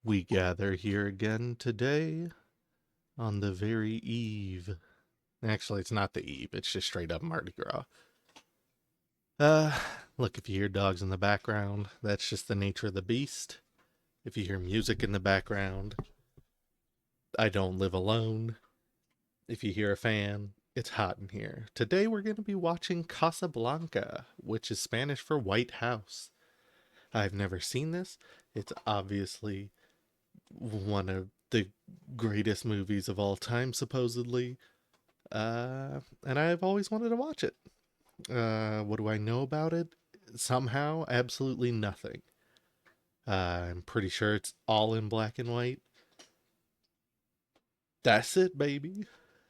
We gather here again today on the very eve. Actually, it's not the eve, it's just straight up Mardi Gras. Uh, Look, if you hear dogs in the background, that's just the nature of the beast. If you hear music in the background, I don't live alone. If you hear a fan, it's hot in here. Today we're going to be watching Casablanca, which is Spanish for White House. I've never seen this. It's obviously one of the greatest movies of all time, supposedly. And I've always wanted to watch it. What do I know about it? Somehow, absolutely nothing. I'm pretty sure it's all in black and white. That's it, baby.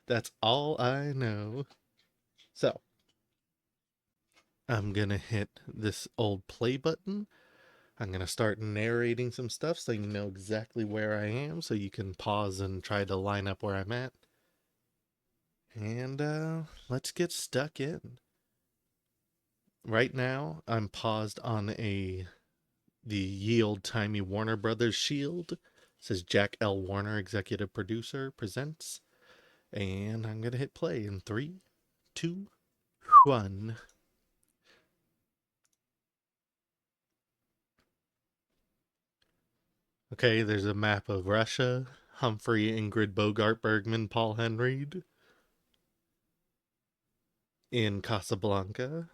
That's all I know. So, I'm gonna hit this old play button. I'm gonna start narrating some stuff so you know exactly where I am, so you can pause and try to line up where I'm at. And let's get stuck in. Right now, I'm paused on the ye old timey Warner Brothers Shield. It says Jack L. Warner, executive producer, presents. And I'm gonna hit play in three, two, one. Okay, there's a map of Russia. Humphrey, Ingrid, Bogart, Bergman, Paul Henry in Casablanca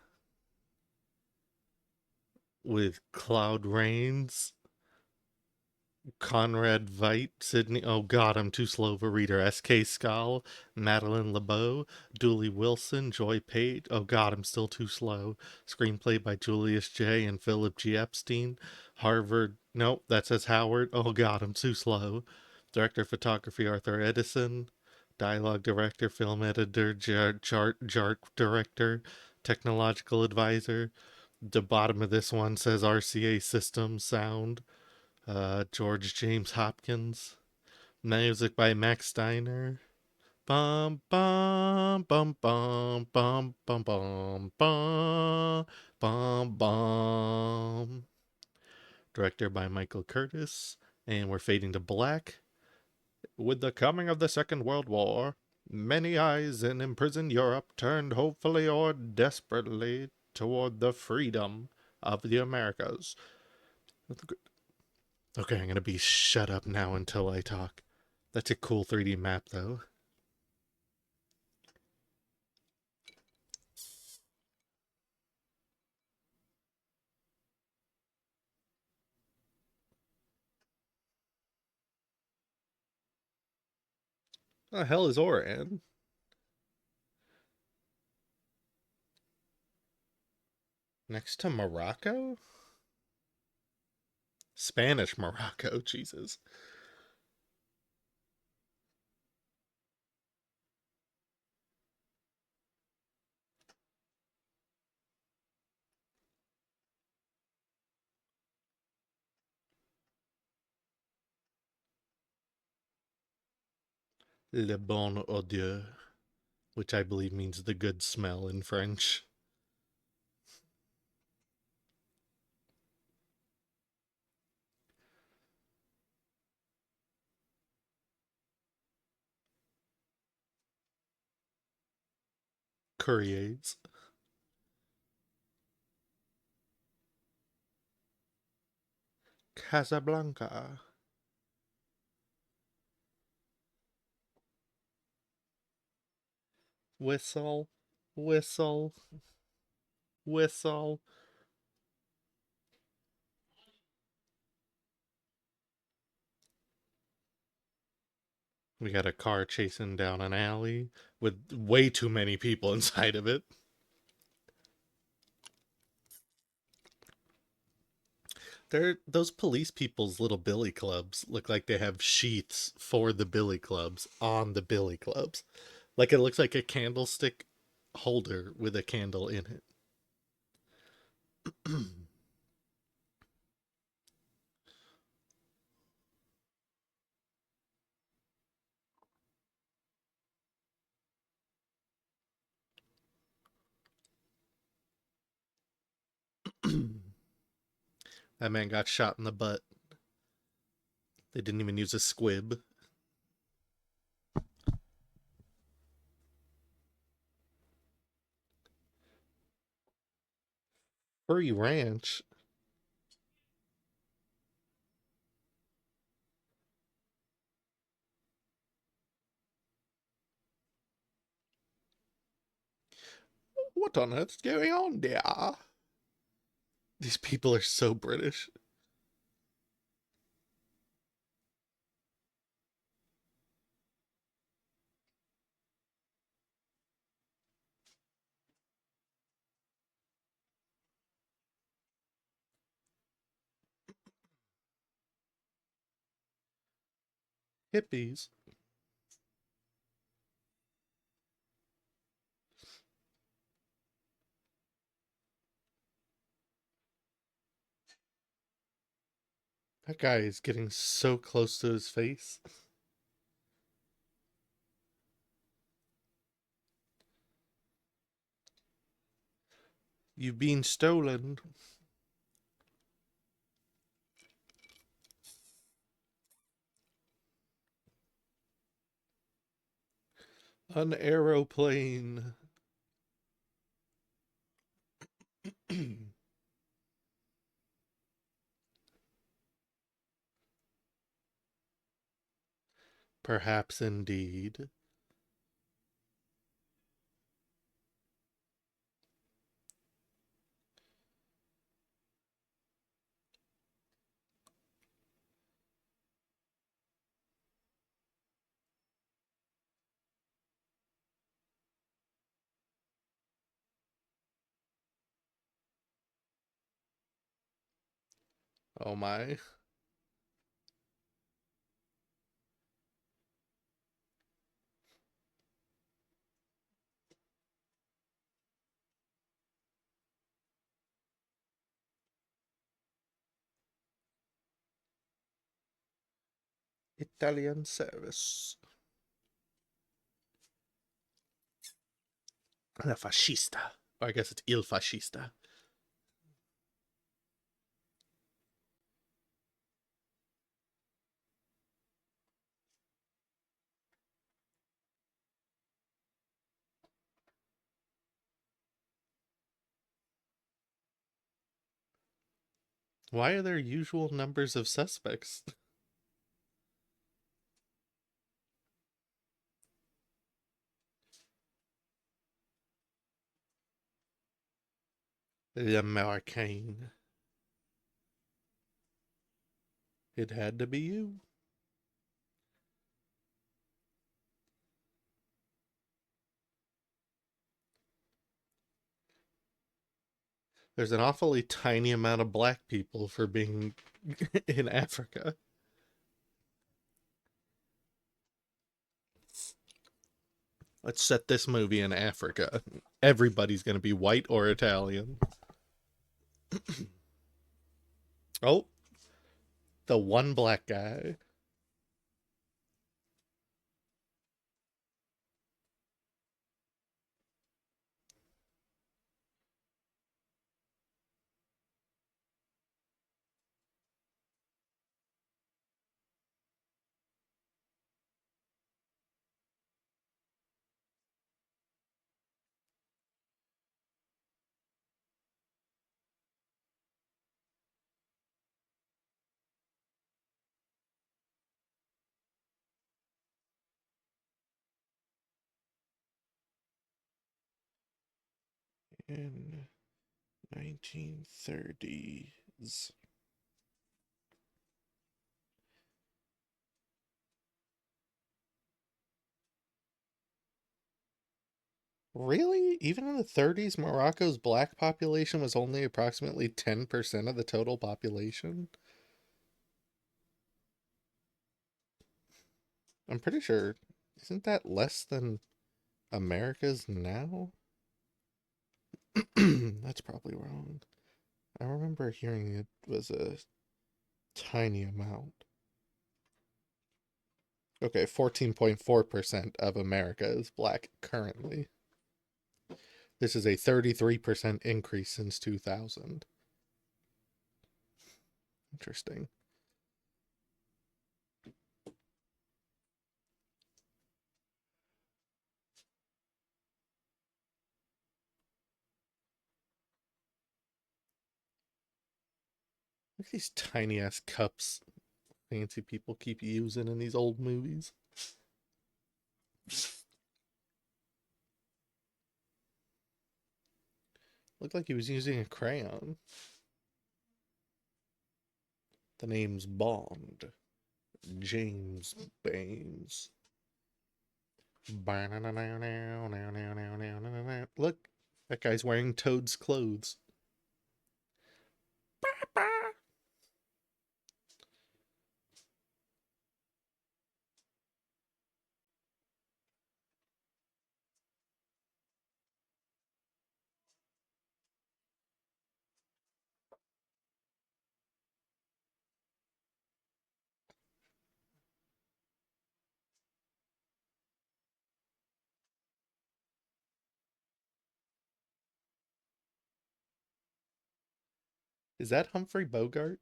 with Claude Rains, Conrad Veidt, Sydney. Oh God, I'm too slow of a reader. S.K. Scal, Madeline LeBeau, Dooley Wilson, Joy Page. Oh God, I'm still too slow. Screenplay by Julius J. and Philip G. Epstein. Harvard. Nope, that says Howard. Oh God, I'm too slow. Director of photography Arthur Edison. Dialogue director, film editor, chart director, technological advisor. The bottom of this one says RCA Systems Sound. George James Hopkins. Music by Max Steiner. Bum bum bum bum bum bum bum bum bum bum. Director by Michael Curtis. And we're fading to black. With the coming of the Second World War, many eyes in imprisoned Europe turned hopefully or desperately toward the freedom of the Americas. Okay, I'm gonna be shut up now until I talk. That's a cool 3D map, though. The hell is Oran? Next to Morocco? Spanish Morocco, Jesus. Le bon odeur, which I believe means the good smell in French. Courriers. Casablanca. Whistle. Whistle. Whistle. We got a car chasing down an alley with way too many people inside of it. Those police people's little billy clubs look like they have sheaths for the billy clubs on the billy clubs. Like it looks like a candlestick holder with a candle in it. That man got shot in the butt. They didn't even use a squib. Furry Ranch. What on earth's going on there? These people are so British. Hippies. That guy is getting so close to his face. You've been stolen. An aeroplane. Perhaps indeed. Oh my. Italian service. La fascista. Or I guess it's il fascista. Why are there usual numbers of suspects? L'Americain. It had to be you. There's an awfully tiny amount of black people for being in Africa. Let's set this movie in Africa. Everybody's going to be white or Italian. Oh, the one black guy. In 1930s. Really? Even in the 30s, Morocco's black population was only approximately 10% of the total population? I'm pretty sure. Isn't that less than America's now? That's probably wrong. I remember hearing it was a tiny amount. Okay, 14.4% of America is black currently. This is a 33% increase since 2000. Interesting. Look at these tiny ass cups fancy people keep using in these old movies. Looked like he was using a crayon. The name's Bond. James Baines. Look, that guy's wearing Toad's clothes. Is that Humphrey Bogart?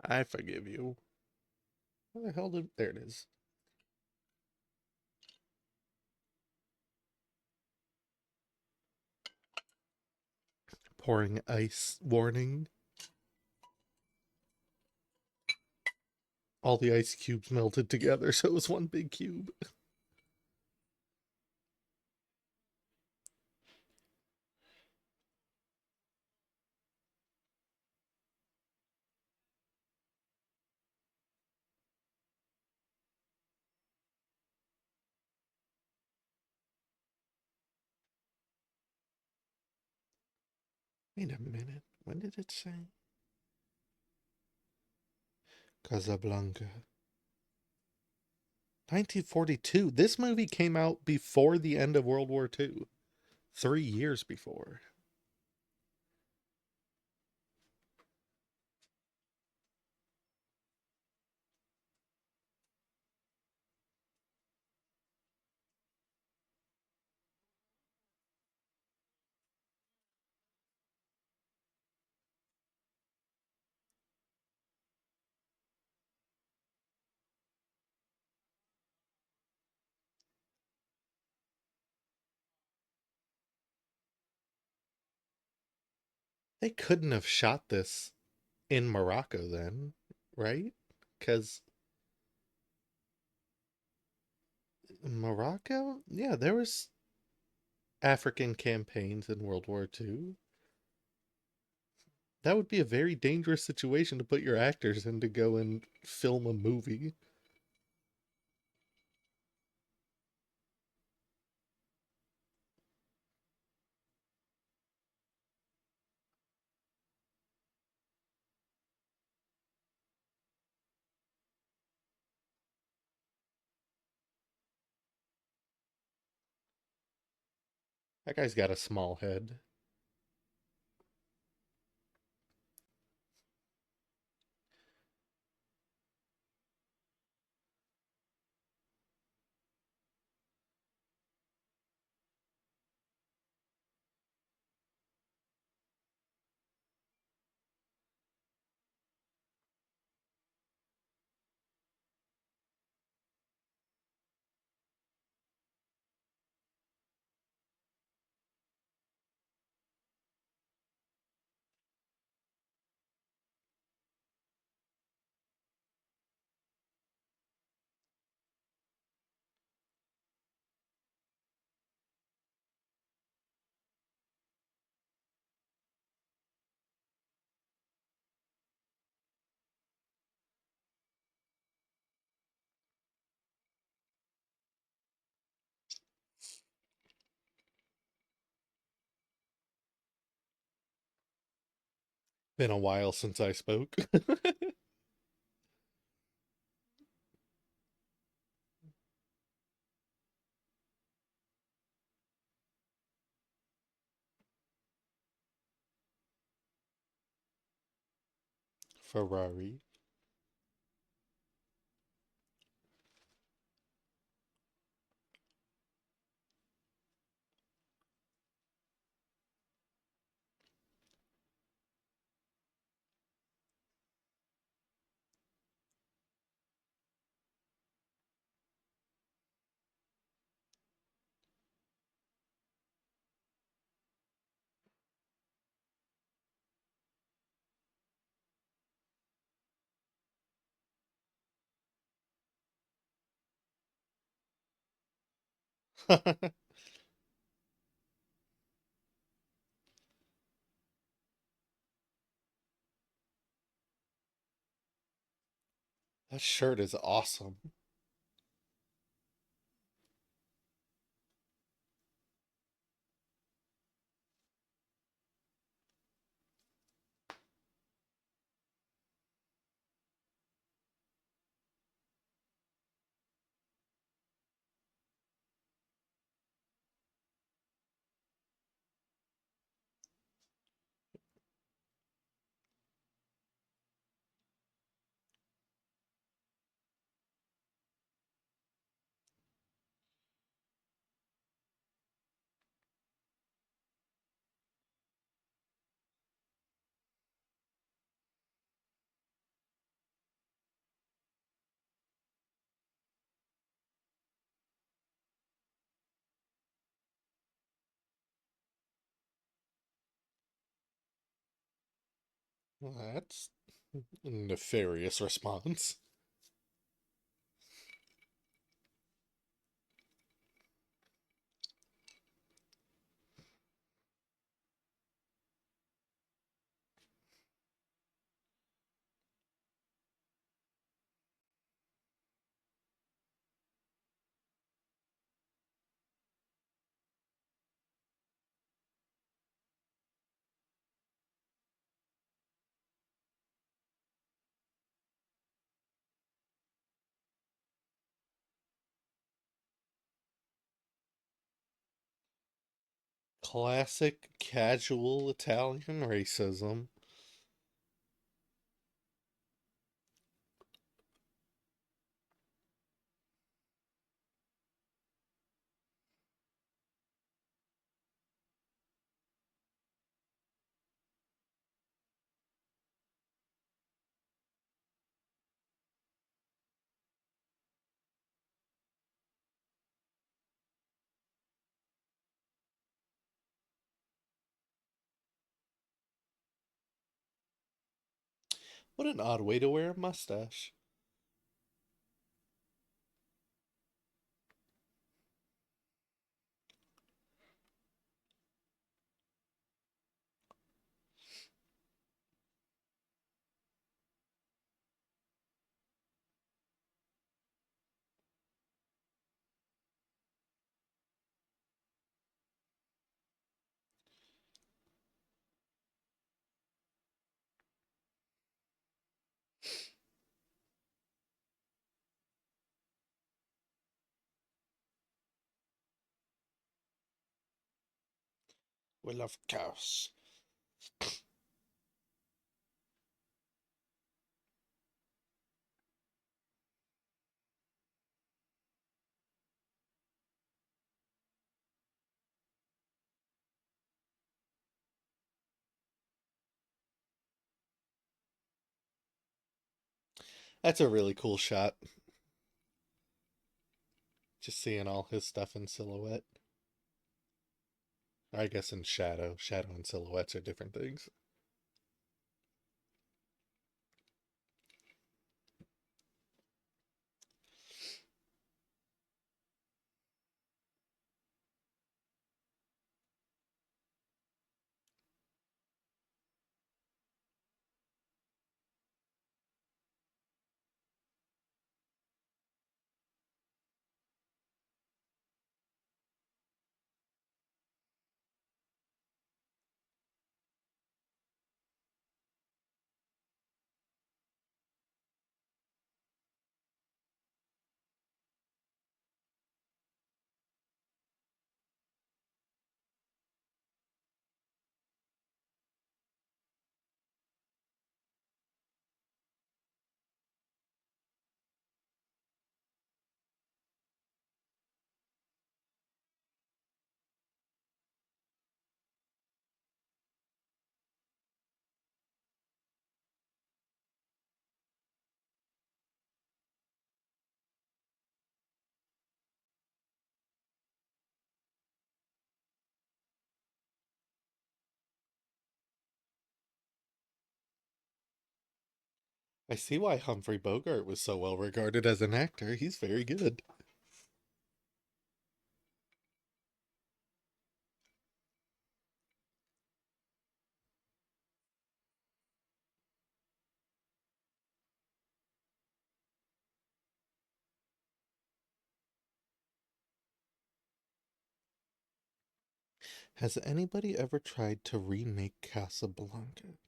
I forgive you. Where the hell did. There it is. Pouring ice warning. All the ice cubes melted together, so it was one big cube. Wait a minute. When did it say? Casablanca. 1942. This movie came out before the end of World War II. 3 years before. They couldn't have shot this in Morocco then, right? Because Morocco, yeah, there was African campaigns in World War II. That would be a very dangerous situation to put your actors in to go and film a movie. That guy's got a small head. Been a while since I spoke. Ferrari. That shirt is awesome. That's a nefarious response. Classic casual Italian racism. What an odd way to wear a mustache. We love chaos. That's a really cool shot. Just seeing all his stuff in silhouette. Or I guess in shadow. Shadow and silhouettes are different things. I see why Humphrey Bogart was so well regarded as an actor. He's very good. Has anybody ever tried to remake Casablanca?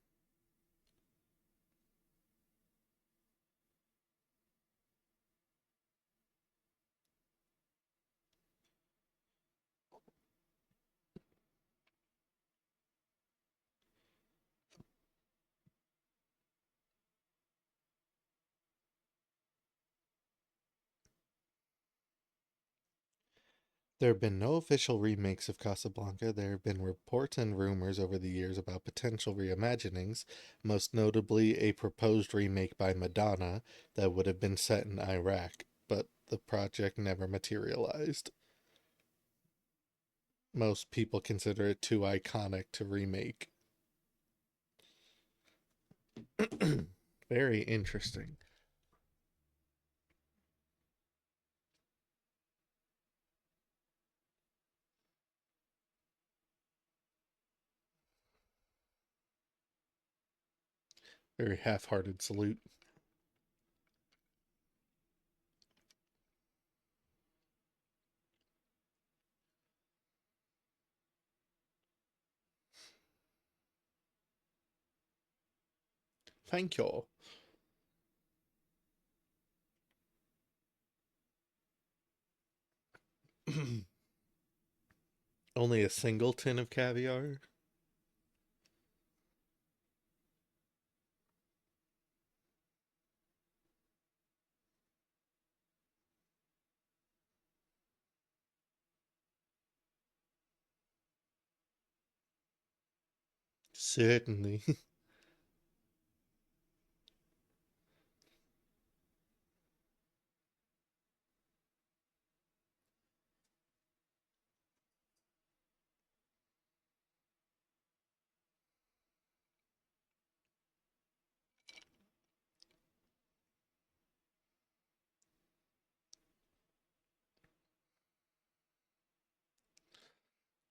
There have been no official remakes of Casablanca. There have been reports and rumors over the years about potential reimaginings, most notably a proposed remake by Madonna that would have been set in Iraq, but the project never materialized. Most people consider it too iconic to remake. Very interesting. Very half hearted salute. Thank you. Only a single tin of caviar? Certainly.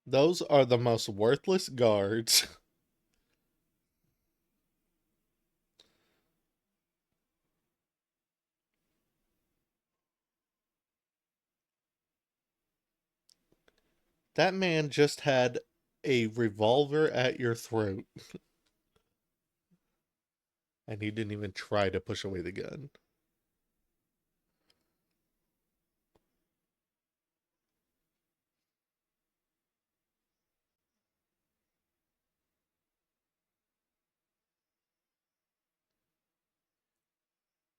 Those are the most worthless guards. That man just had a revolver at your throat, and he didn't even try to push away the gun.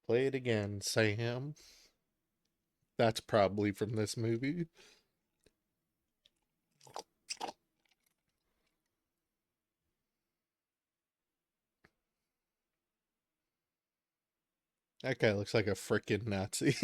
Play it again, Sam. That's probably from this movie. That guy looks like a freaking Nazi.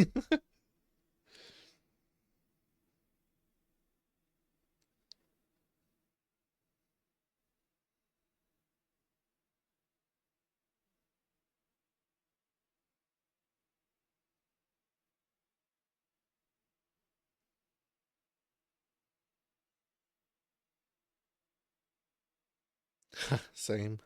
Same.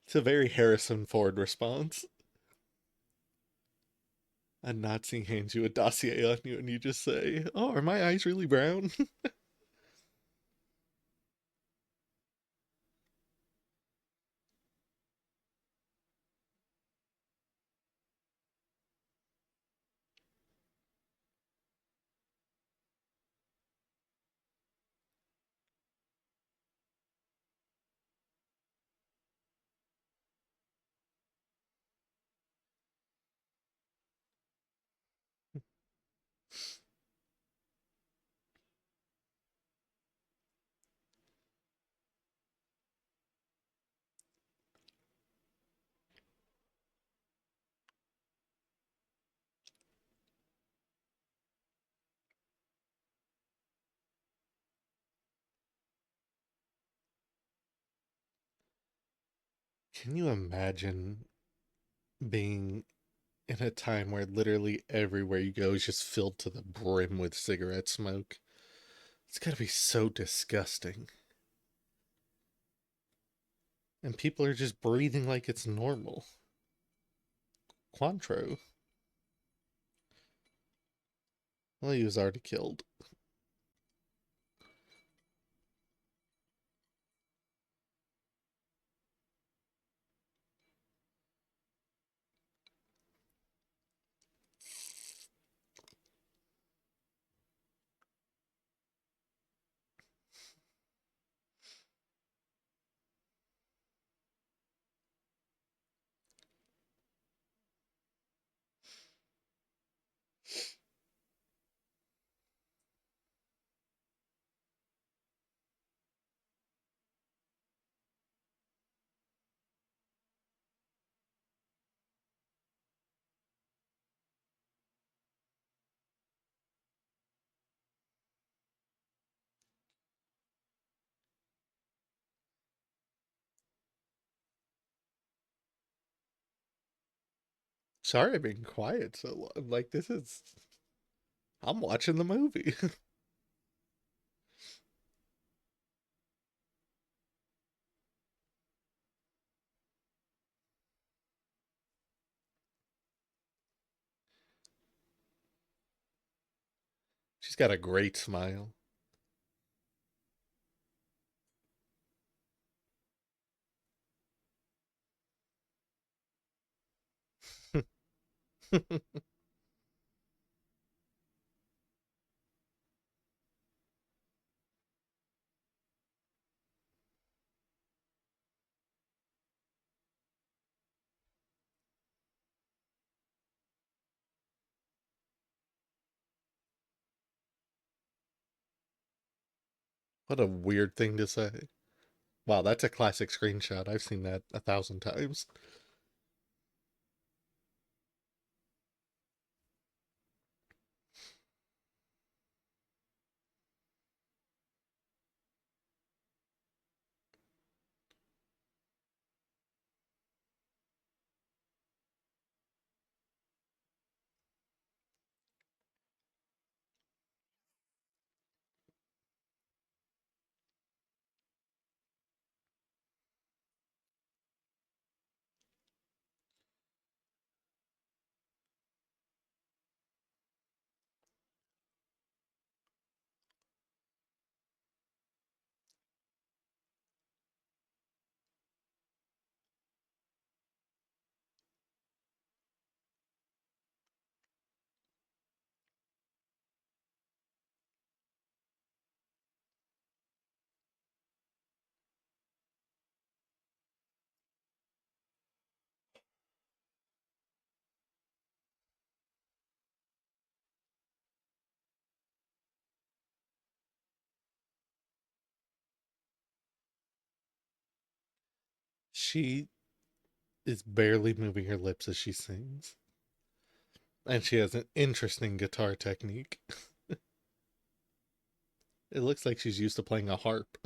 It's a very Harrison Ford response. A Nazi hands you a dossier on you, and you just say, "Oh, are my eyes really brown?" Can you imagine being in a time where literally everywhere you go is just filled to the brim with cigarette smoke? It's gotta be so disgusting. And people are just breathing like it's normal. Cointreau. Well, he was already killed. Sorry I've been quiet so long. Like, this is. I'm watching the movie. She's got a great smile. What a weird thing to say. Wow, that's a classic screenshot. I've seen that 1,000 times. She is barely moving her lips as she sings. And she has an interesting guitar technique. It looks like she's used to playing a harp.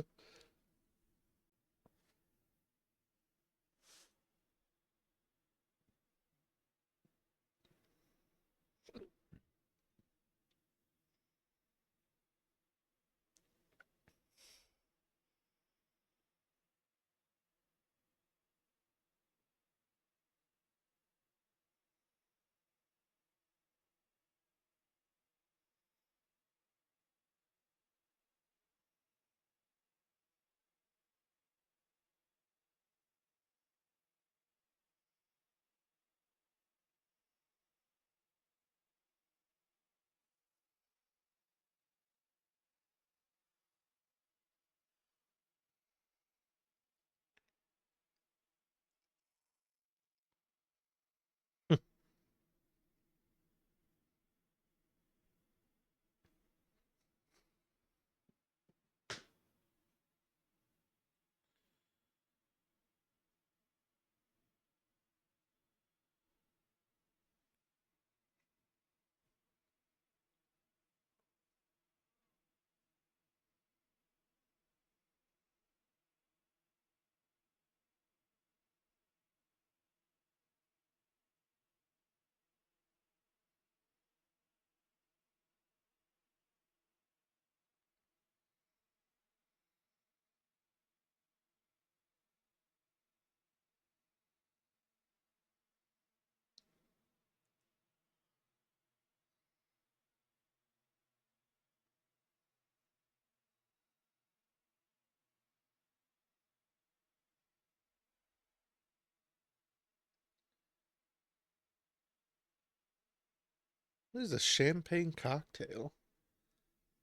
There's a champagne cocktail.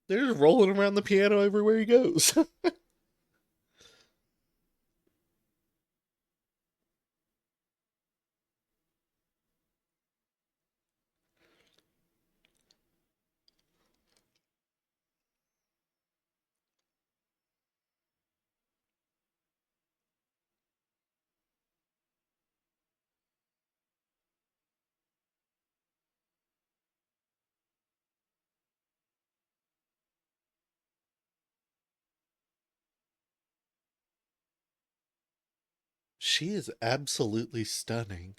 They're just rolling around the piano everywhere he goes. She is absolutely stunning.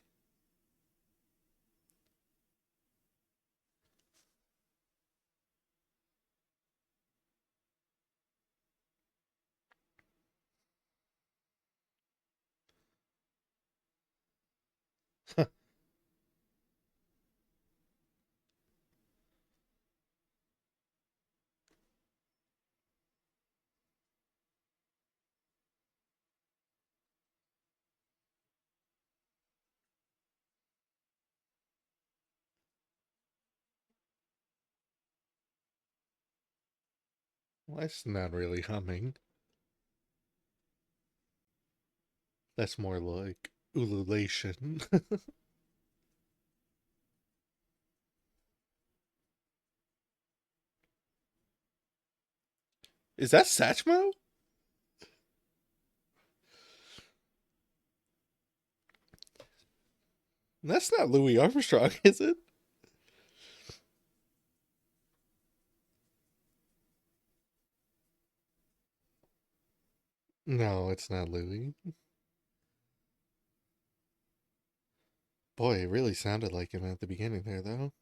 Well, that's not really humming. That's more like ululation. Is that Satchmo? That's not Louis Armstrong, is it? No, it's not Louis. Boy, it really sounded like him at the beginning there, though.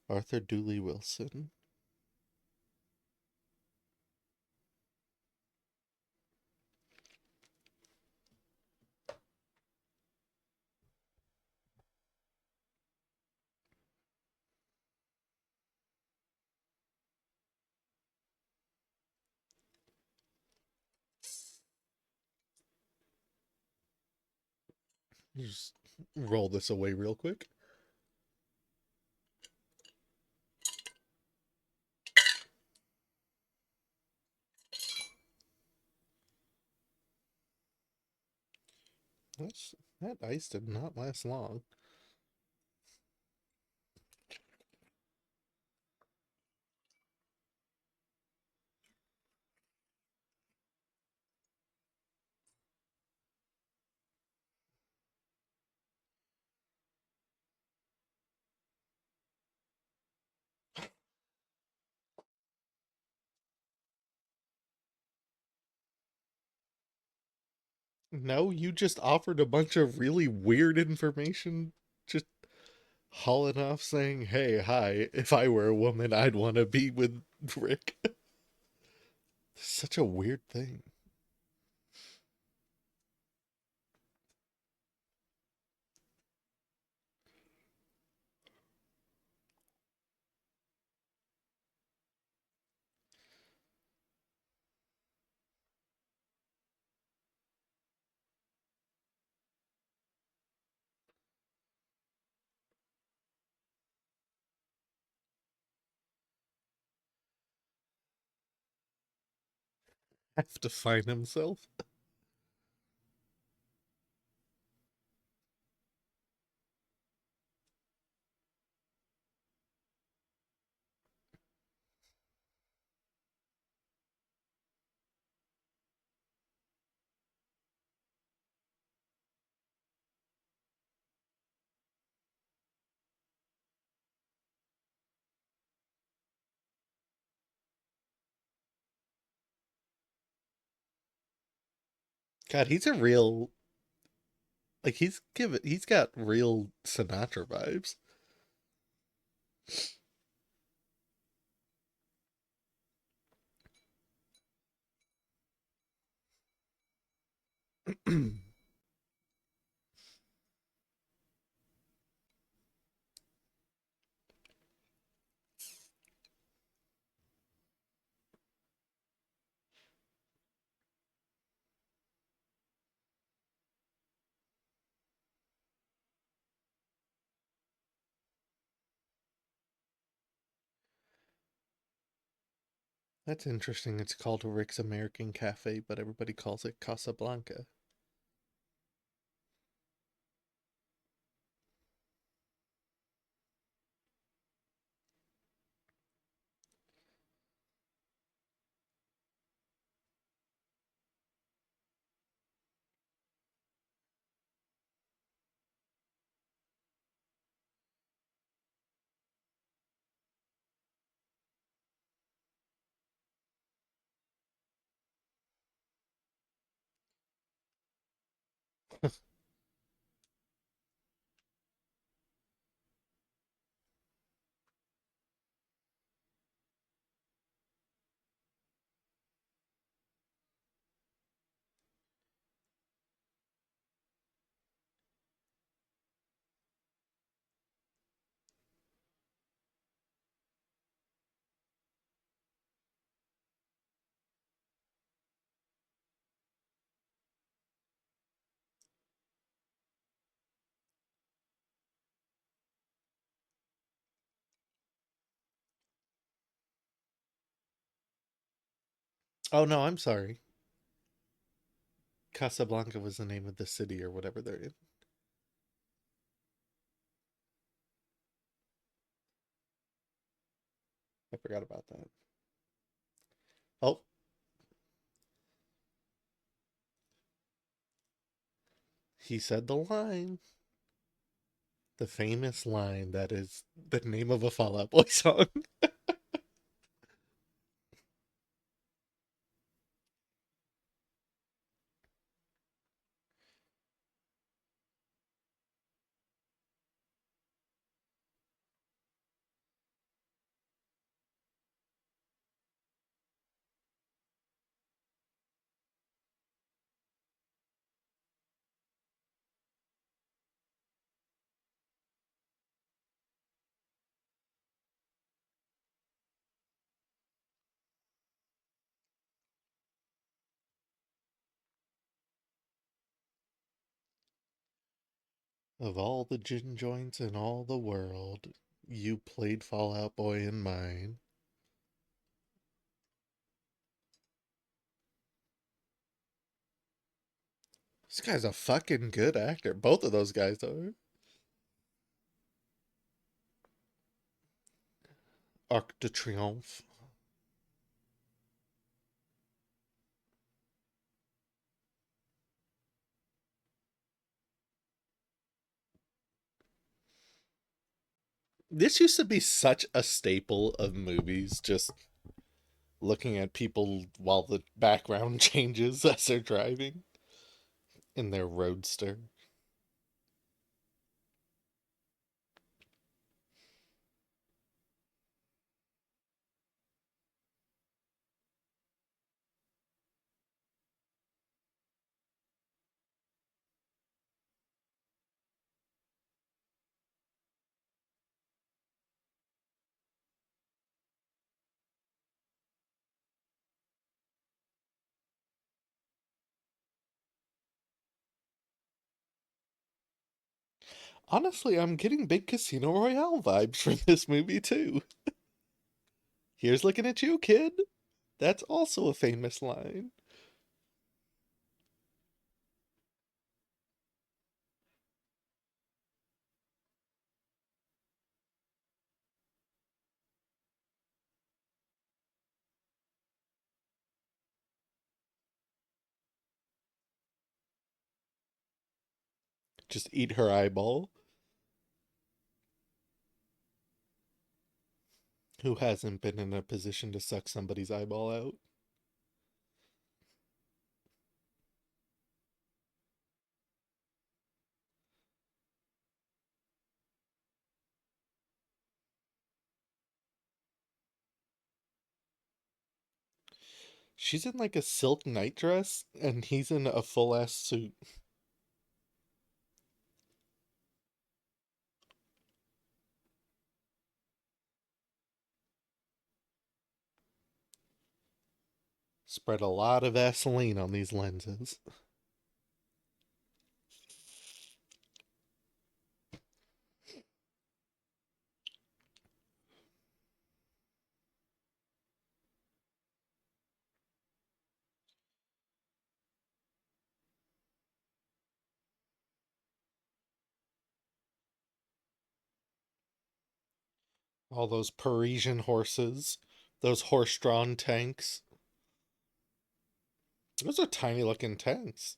Arthur Dooley Wilson. Just roll this away real quick. That ice did not last long. No, you just offered a bunch of really weird information, just hauling off saying, hey, hi, if I were a woman, I'd want to be with Rick. Such a weird thing. Have to find himself. God, he's a real like he's got real Sinatra vibes. That's interesting. It's called Rick's American Cafe, but everybody calls it Casablanca. Oh no, I'm sorry. Casablanca was the name of the city or whatever they're in. I forgot about that. Oh, he said the line. The famous line that is the name of a Fall Out Boy song. Of all the gin joints in all the world, you played Fall Out Boy in mine. This guy's a fucking good actor. Both of those guys are. Arc de Triomphe. This used to be such a staple of movies, just looking at people while the background changes as they're driving in their roadster. Honestly, I'm getting big Casino Royale vibes from this movie too. Here's looking at you, kid. That's also a famous line. Just eat her eyeball. Who hasn't been in a position to suck somebody's eyeball out? She's in like a silk nightdress, and he's in a full ass suit. Spread a lot of Vaseline on these lenses. All those Parisian horses, those horse-drawn tanks. Those are tiny looking tanks.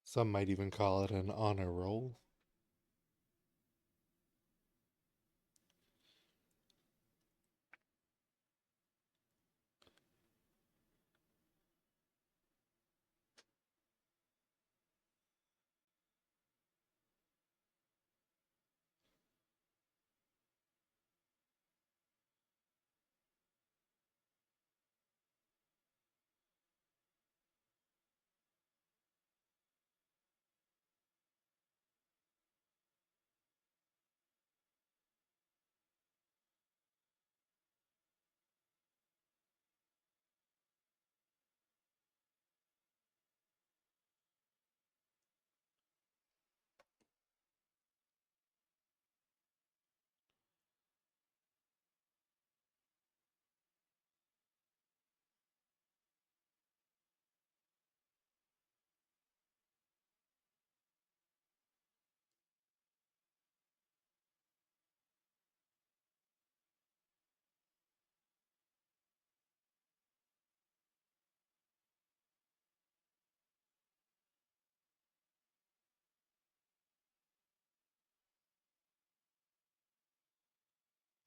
Some might even call it an honor roll.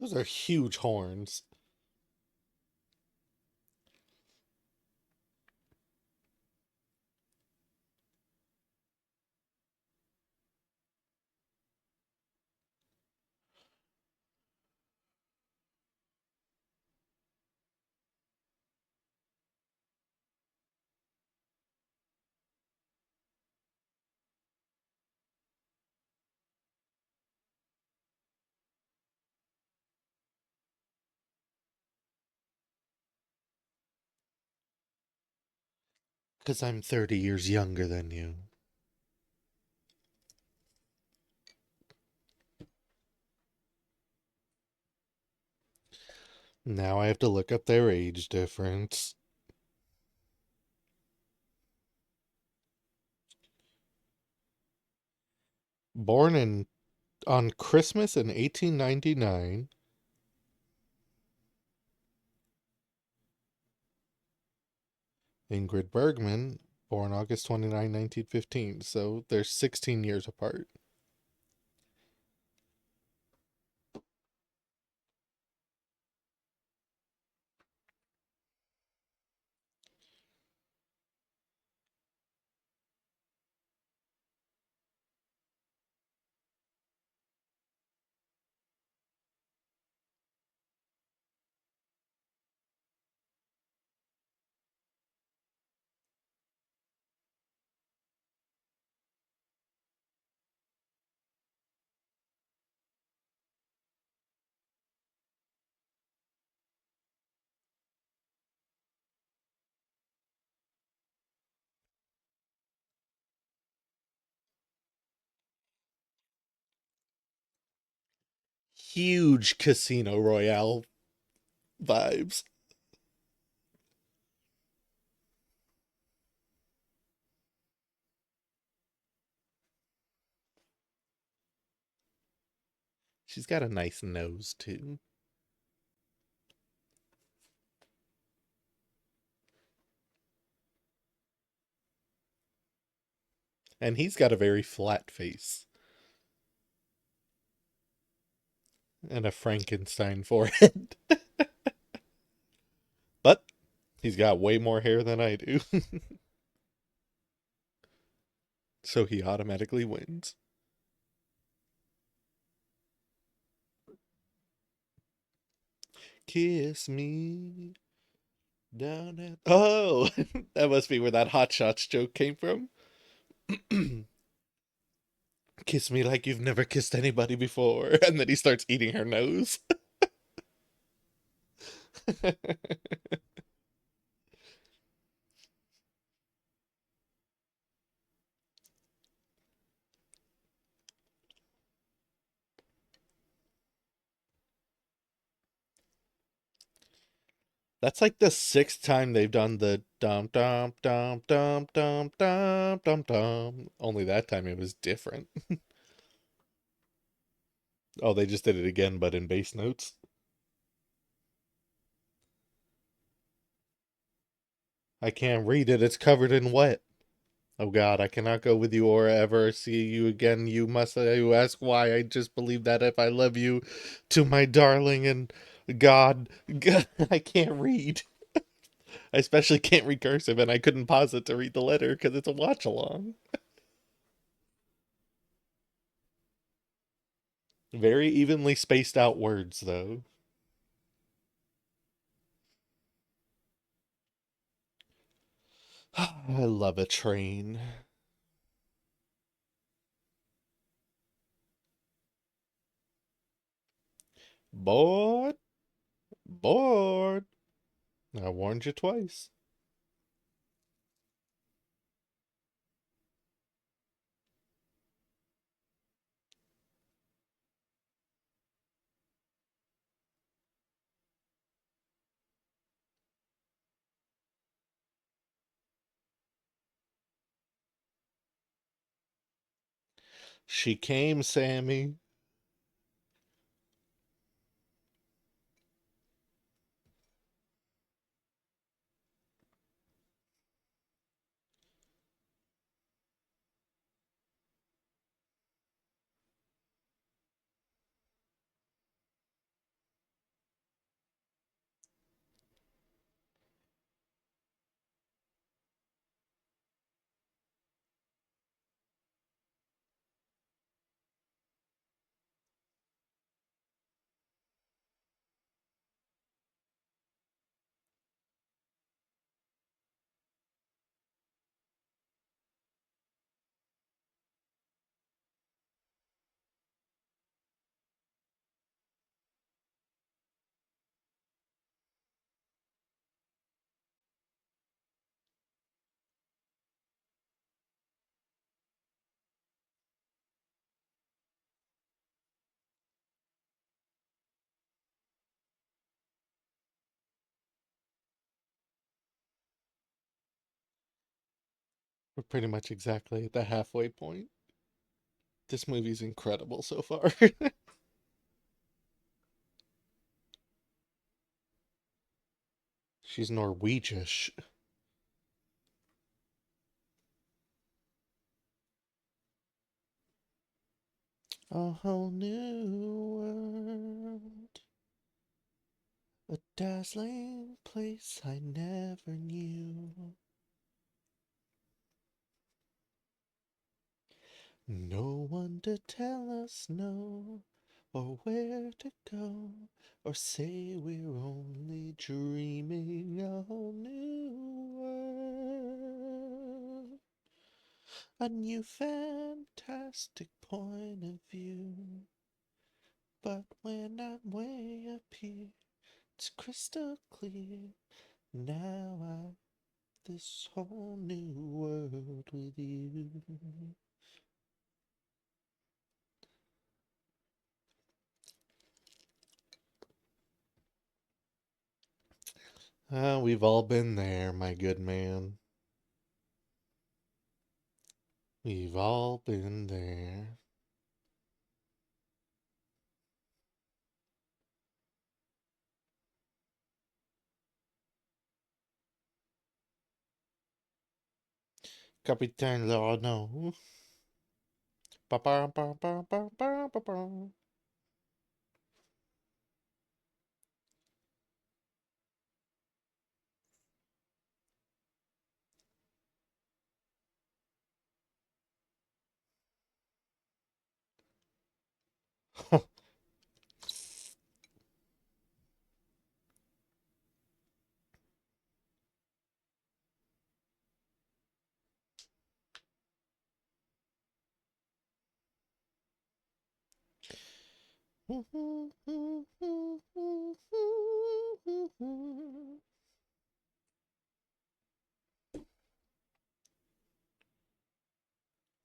Those are huge horns. Because I'm 30 years younger than you. Now I have to look up their age difference. Born in on Christmas in 1899. Ingrid Bergman, born August 29, 1915. So they're 16 years apart. Huge Casino Royale vibes. She's got a nice nose, too. And he's got a very flat face. And a Frankenstein forehead. But he's got way more hair than I do. So he automatically wins. Kiss me. Down at oh, that must be where that hot shots joke came from. Kiss me like you've never kissed anybody before, and then he starts eating her nose. That's like the sixth time they've done the dum dum dum dum dum dum dum dum. Only that time it was different. Oh, they just did it again, but in bass notes. I can't read it. It's covered in wet. Oh God, I cannot go with you or ever see you again. You ask why. I just believe that if I love you to my darling and God, I can't read. I especially can't read cursive, and I couldn't pause it to read the letter because it's a watch along. Very evenly spaced out words, though. I love a train. Bored, bored. I warned you twice. She came, Sammy. We're pretty much exactly at the halfway point. This movie's incredible so far. She's Norwegish. A whole new world. A dazzling place I never knew. No one to tell us no, or where to go, or say we're only dreaming. A whole new world. A new fantastic point of view. But when I'm way up here, it's crystal clear. Now I've this whole new world with you. Ah, we've all been there, my good man. We've all been there. Capitaine Lorno. Ba ba ba ba ba ba ba ba.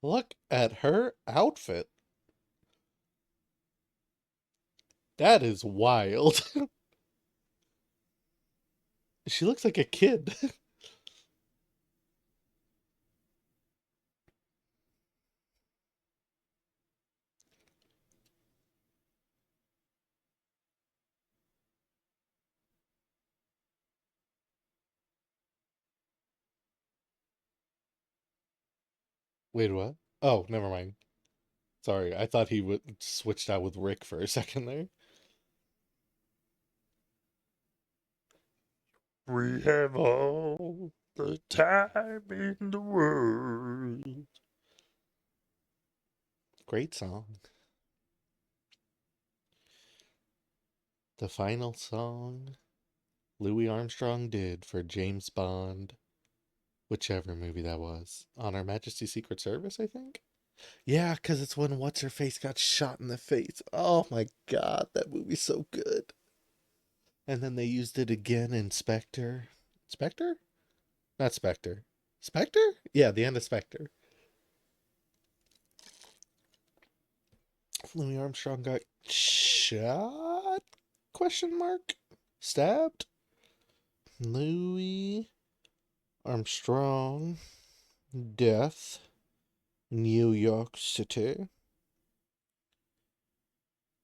Look at her outfit. That is wild. She looks like a kid. Wait, what? Oh, never mind. Sorry, I thought he would switched out with Rick for a second there. We have all the time in the world. Great song. The final song Louis Armstrong did for James Bond, whichever movie that was. On Her Majesty's Secret Service, I think? Yeah, because it's when What's Her Face got shot in the face. Oh my god, that movie's so good. And then they used it again in Spectre. Spectre? Not Spectre. Spectre? Yeah, the end of Spectre. Louis Armstrong got shot? Question mark? Stabbed? Louis Armstrong death, New York City.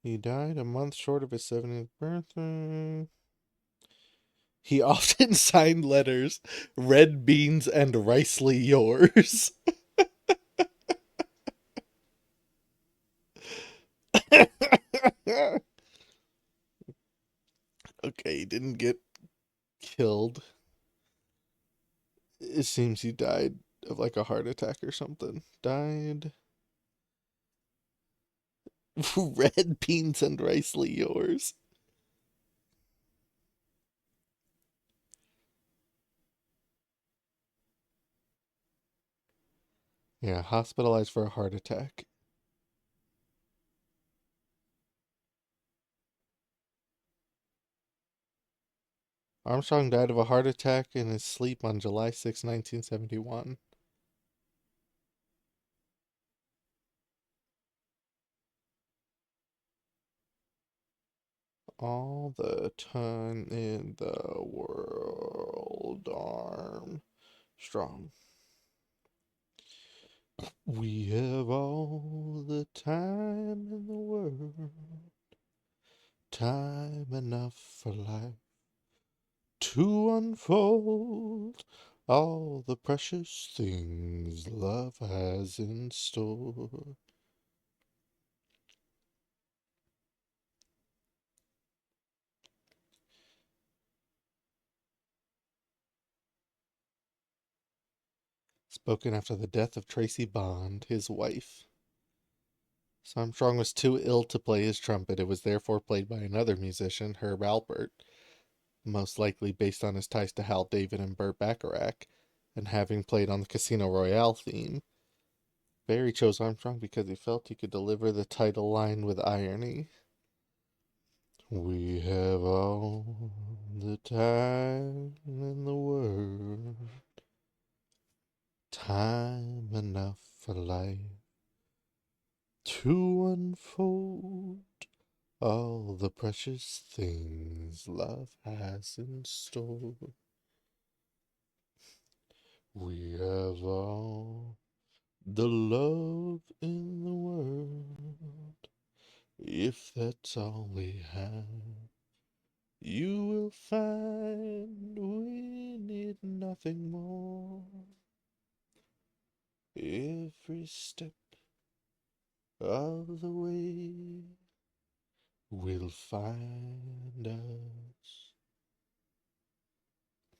He died a month short of his 70th birthday. He often signed letters, red beans and ricely yours. Okay, he didn't get killed. It seems he died of like a heart attack or something. Died. Red beans and ricely yours. Yeah, hospitalized for a heart attack. Armstrong died of a heart attack in his sleep on July 6, 1971. All the time in the world, Armstrong. We have all the time in the world, time enough for life to unfold all the precious things love has in store. Spoken after the death of Tracy Bond, his wife. So Armstrong was too ill to play his trumpet. It was therefore played by another musician, Herb Alpert, most likely based on his ties to Hal David and Burt Bacharach, and having played on the Casino Royale theme. Barry chose Armstrong because he felt he could deliver the title line with irony. We have all the time in the world, time enough for life to unfold all the precious things love has in store. We have all the love in the world. If that's all we have, you will find we need nothing more. Every step of the way will find us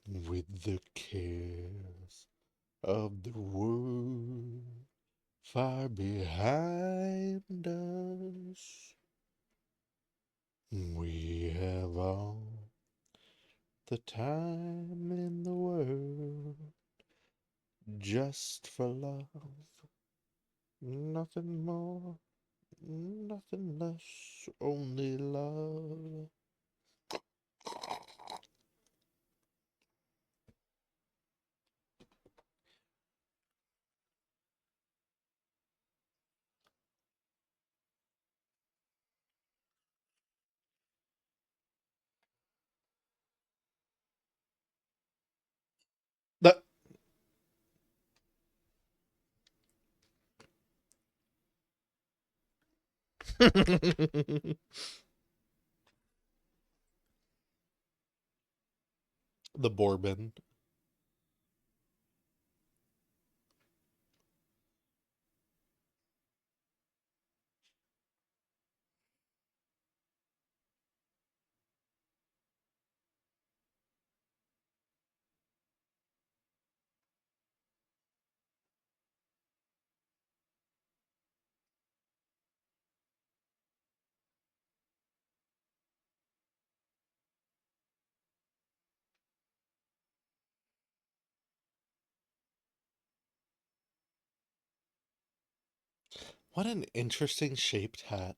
with the cares of the world far behind us. We have all the time in the world just for love, nothing more, Nothing less, only love. The the Bourbon. What an interesting shaped hat.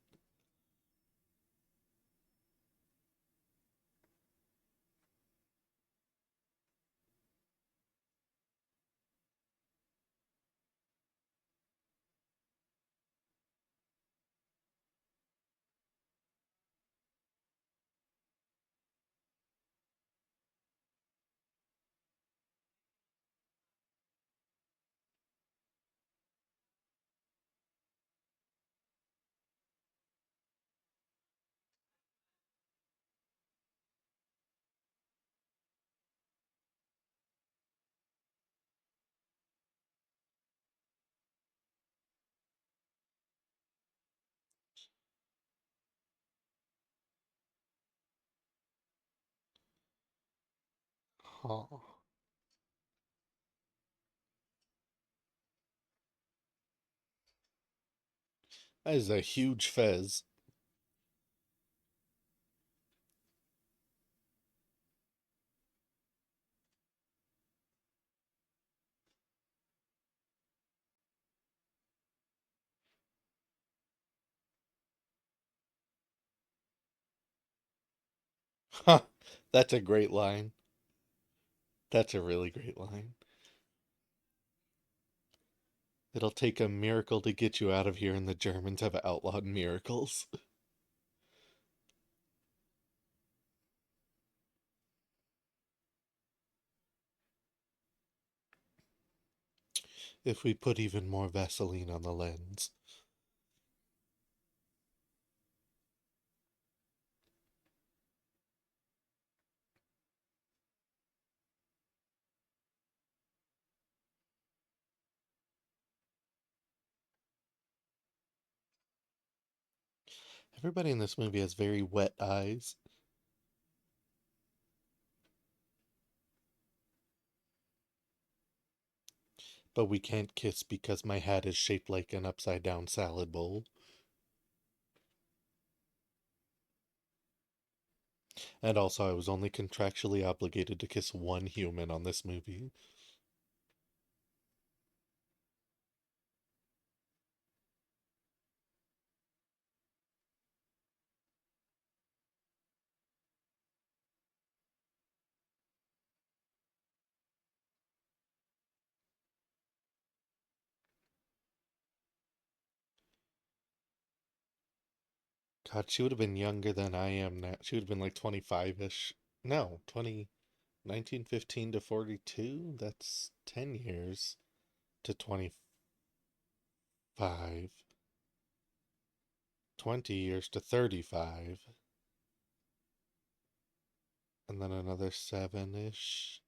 Oh, that is a huge fez. Huh, that's a great line. That's a really great line. It'll take a miracle to get you out of here, and the Germans have outlawed miracles. If we put even more Vaseline on the lens. Everybody in this movie has very wet eyes, but we can't kiss because my hat is shaped like an upside down salad bowl. And also, I was only contractually obligated to kiss one human on this movie. God, she would have been younger than I am now. She would have been like 25 ish. No, 20, 1915 to 42? That's 10 years to 25. 20 years to 35. And then another 7 ish.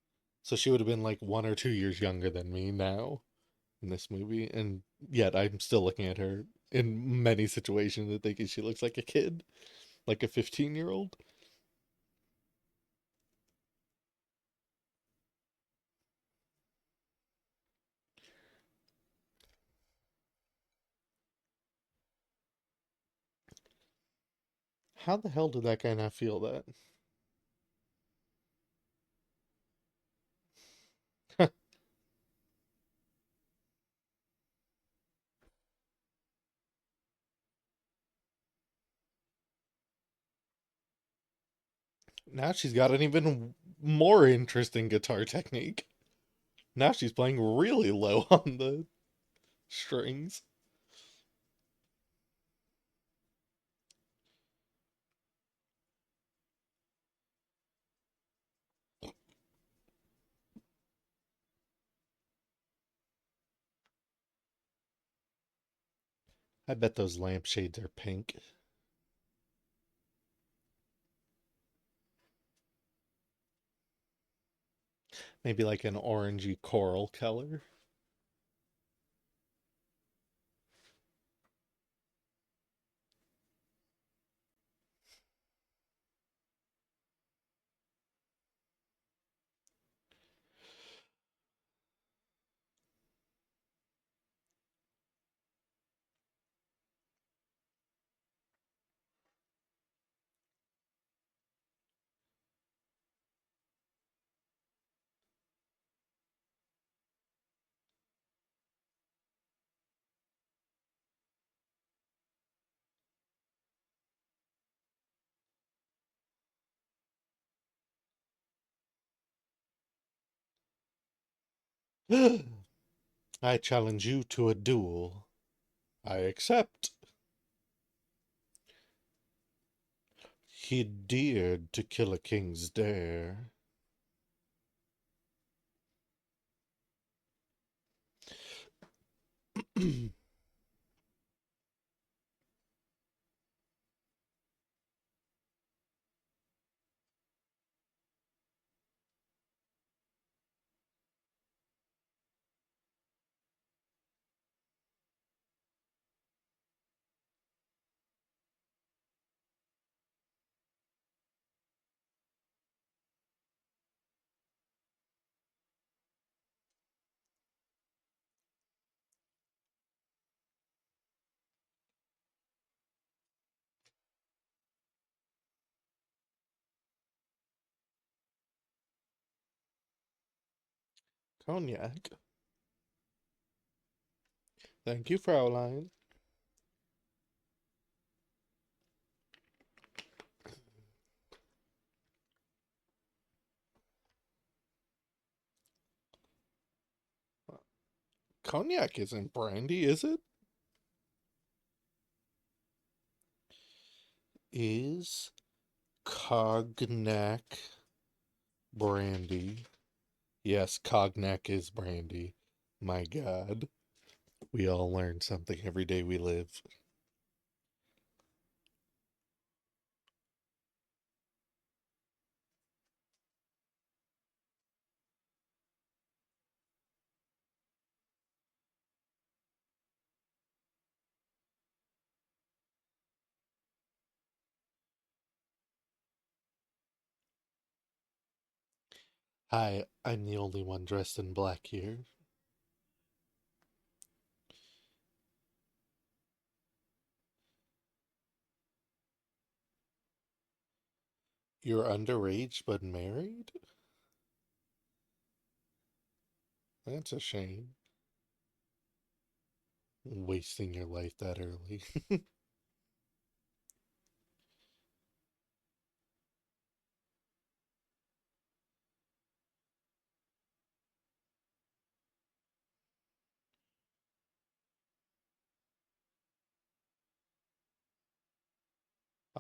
So she would have been like 1 or 2 years younger than me now in this movie. And yet I'm still looking at her in many situations and thinking she looks like a kid, like a 15-year-old. How the hell did that guy not feel that? Now she's got an even more interesting guitar technique. Now she's playing really low on the strings. I bet those lampshades are pink. Maybe like an orangey coral color. I challenge you to a duel. I accept. He dared to kill a king's dare. Cognac. Thank you, Fraulein. Cognac isn't brandy, is it? Is cognac brandy? Yes, cognac is brandy. My God. We all learn something every day we live. Hi, I'm the only one dressed in black here. You're underage but married? That's a shame. Wasting your life that early.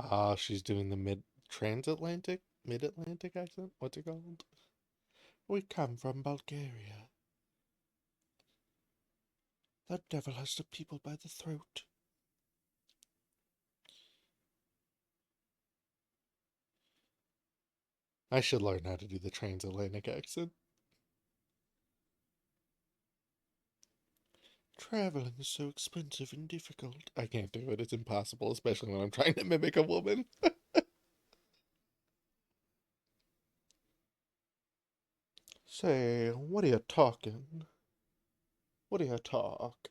Ah, she's doing the mid-Atlantic accent? What's it called? We come from Bulgaria. The devil has the people by the throat. I should learn how to do the transatlantic accent. Traveling is so expensive and difficult. I can't do it. It's impossible, especially when I'm trying to mimic a woman. Say, what are you talking? What do you talk?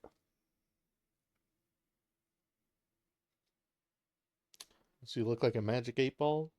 Does he look like a magic 8 ball?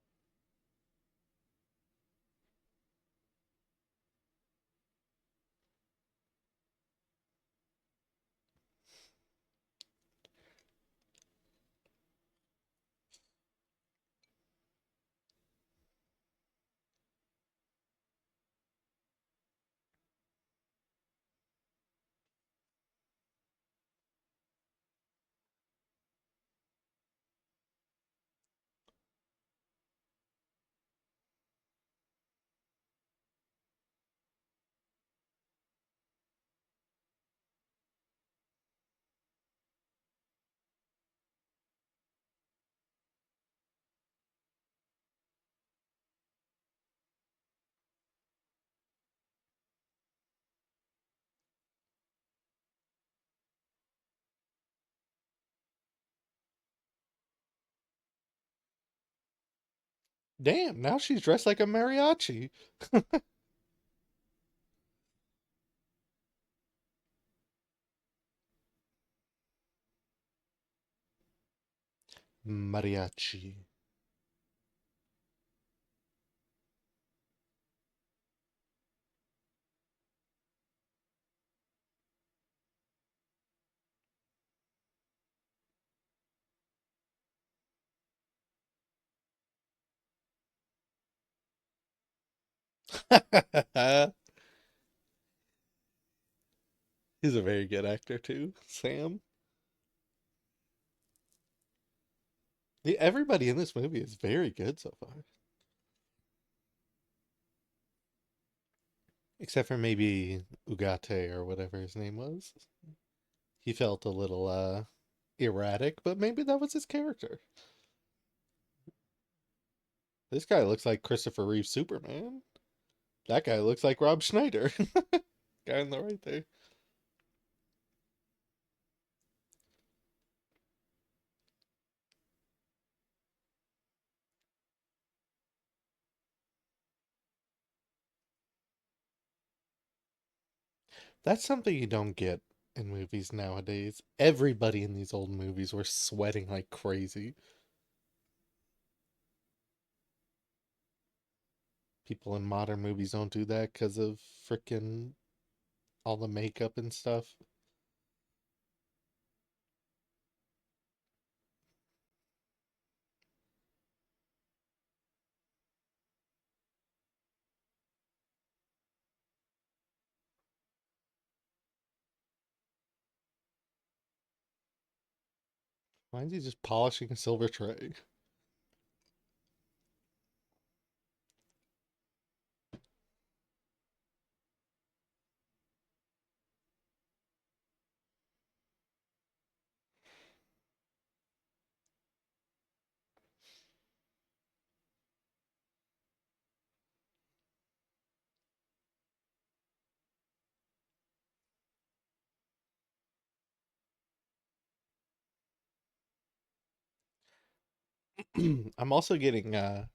Damn, now she's dressed like a mariachi. Mariachi. He's a very good actor too, Sam. Everybody in this movie is very good so far. Except for maybe Ugate or whatever his name was. He felt a little erratic, but maybe that was his character. This guy looks like Christopher Reeve Superman. That guy looks like Rob Schneider. Guy on the right there. That's something you don't get in movies nowadays. Everybody in these old movies were sweating like crazy. People in modern movies don't do that because of freaking all the makeup and stuff. Why is he just polishing a silver tray? I'm also getting in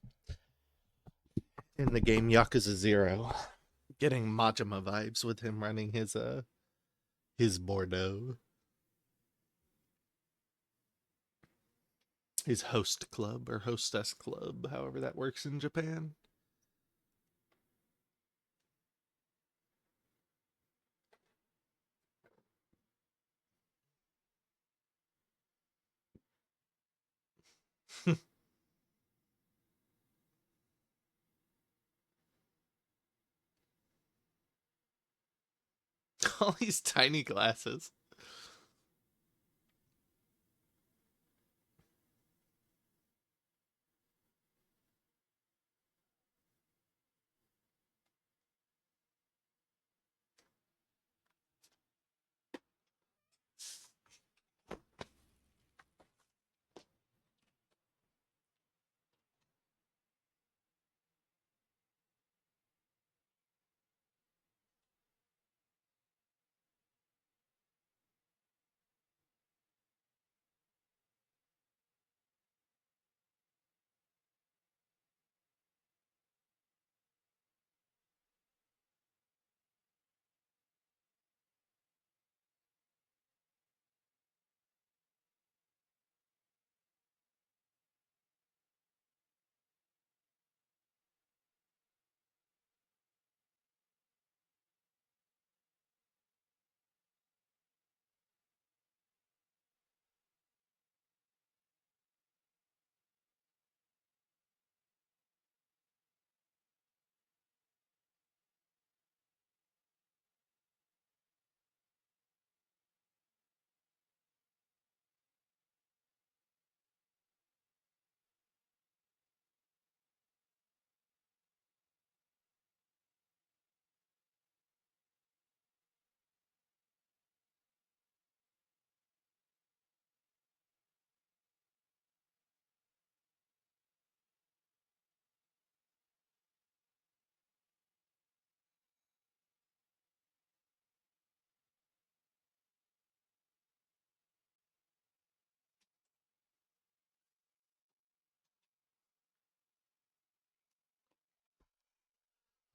the game Yakuza 0, getting Majima vibes with him running his Bordeaux, his host club or hostess club, however that works in Japan. All these tiny glasses.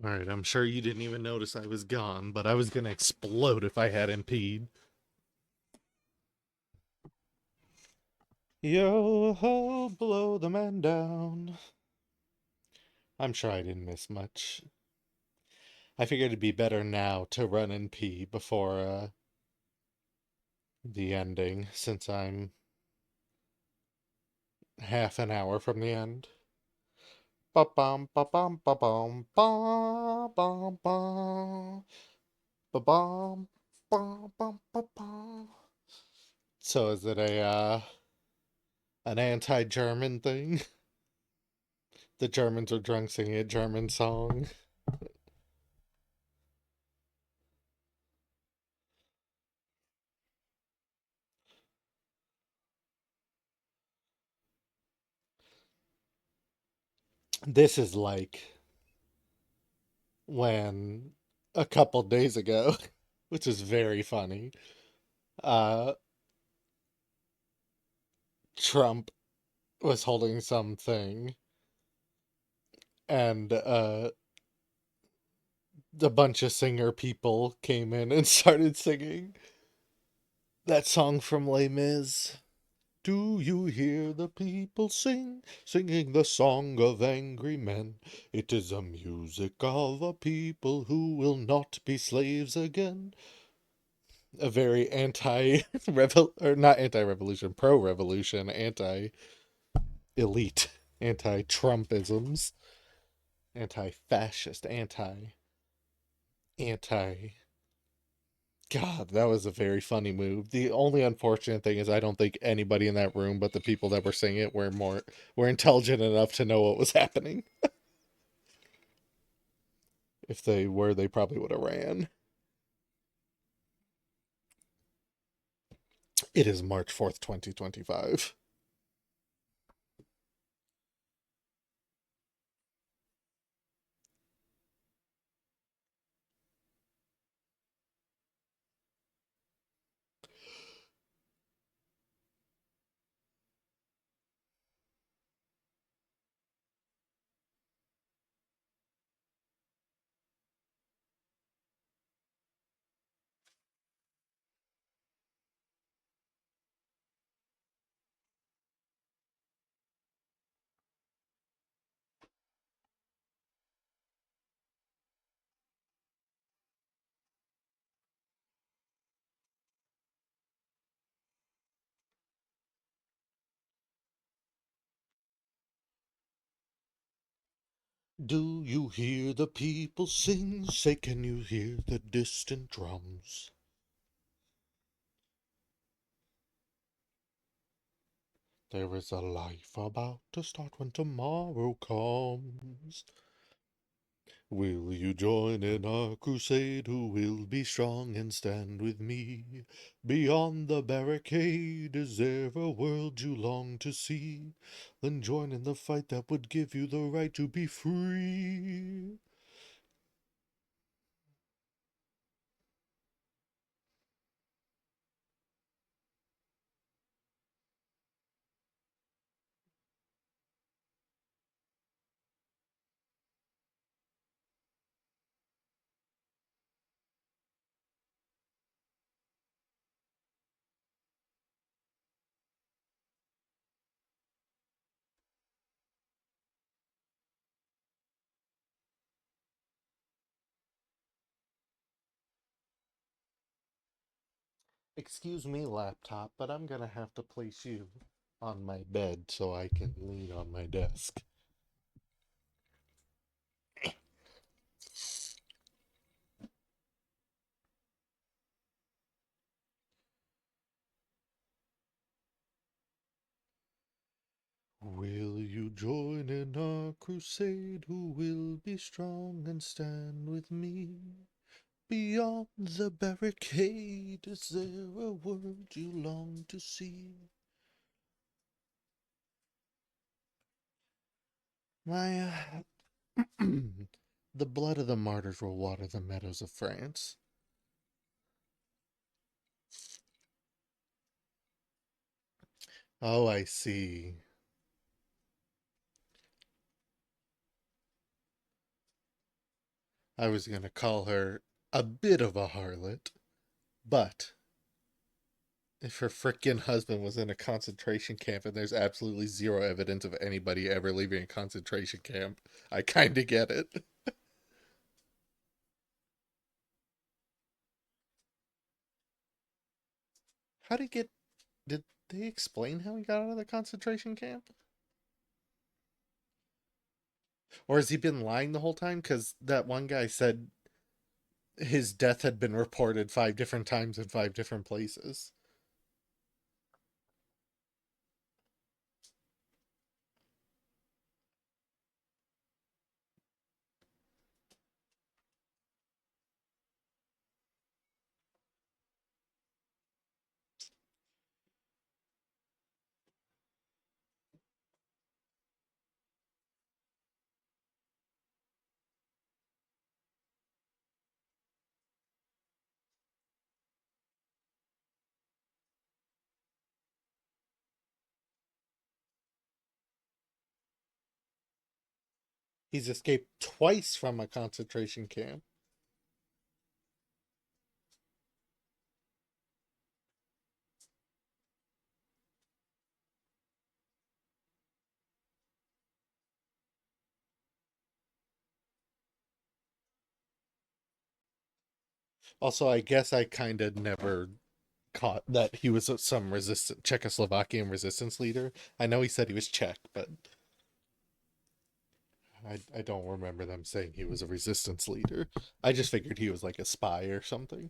Alright, I'm sure you didn't even notice I was gone, but I was gonna explode if I hadn't peed. Yo ho, blow the man down. I'm sure I didn't miss much. I figured it'd be better now to run and pee before the ending, since I'm half an hour from the end. Ba bum ba bum ba bum ba bum ba ba bum ba bum ba bum. So is it a an anti-German thing? The Germans are drunk singing a German song. This is like when a couple days ago, which is very funny, uh, Trump was holding something and a bunch of singer people came in and started singing that song from Les Mis. Do you hear the people sing, singing the song of angry men? It is a music of a people who will not be slaves again. A very or not anti-revolution, pro-revolution, anti-elite, anti-Trumpisms, anti-fascist, anti. God, that was a very funny move. The only unfortunate thing is I don't think anybody in that room but the people that were singing it were intelligent enough to know what was happening. If they were, they probably would have ran. It is March 4th, 2025. Do you hear the people sing? Say, can you hear the distant drums? There is a life about to start when tomorrow comes. Will you join in our crusade? Who will be strong and stand with me? Beyond the barricade, is there a world you long to see? Then join in the fight that would give you the right to be free. Excuse me, laptop, but I'm gonna have to place you on my bed so I can lean on my desk. Will you join in our crusade? Who will be strong and stand with me? Beyond the barricade, is there a world you long to see? My, the blood of the martyrs will water the meadows of France. Oh, I see. I was going to call her a bit of a harlot, but if her frickin' husband was in a concentration camp and there's absolutely zero evidence of anybody ever leaving a concentration camp, I kind of get it. How did he get. Did they explain how he got out of the concentration camp? Or has he been lying the whole time? Because that one guy said his death had been reported 5 different times in 5 different places. He's escaped twice from a concentration camp. Also, I guess I kind of never caught that he was some resistant Czechoslovakian resistance leader. I know he said he was Czech, but I don't remember them saying he was a resistance leader. I just figured he was like a spy or something.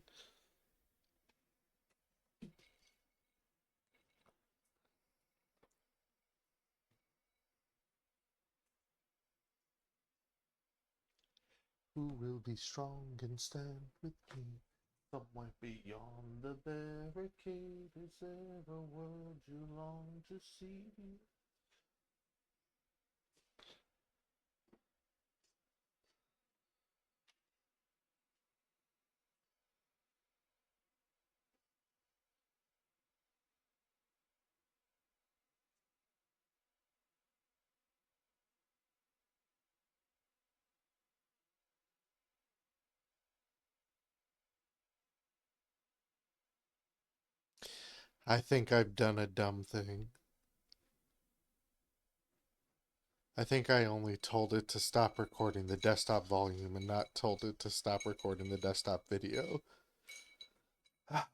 Who will be strong and stand with me? Somewhere beyond the barricade, is there a world you long to see? I think I've done a dumb thing. I think I only told it to stop recording the desktop volume and not told it to stop recording the desktop video.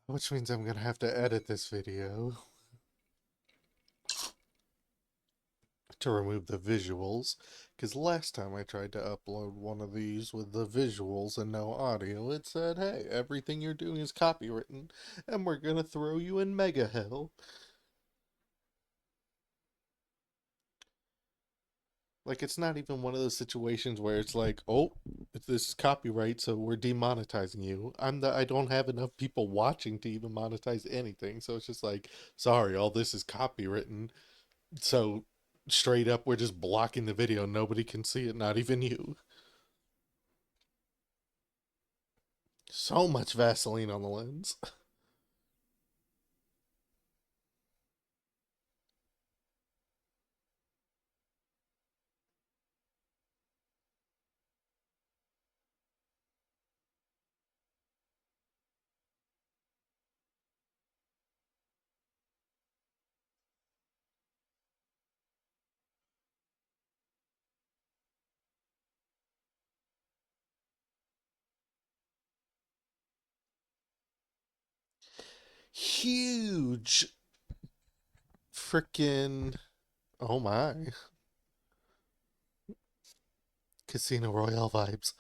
Which means I'm gonna have to edit this video to remove the visuals. Because last time I tried to upload one of these with the visuals and no audio, it said, hey, everything you're doing is copywritten and we're gonna throw you in mega hell. Like, it's not even one of those situations where it's like, oh, this is copyright, so we're demonetizing you. I don't have enough people watching to even monetize anything, so it's just like, sorry, all this is copywritten. So straight up, we're just blocking the video. Nobody can see it, not even you. So much Vaseline on the lens. Huge freaking. Oh my. Casino Royale vibes.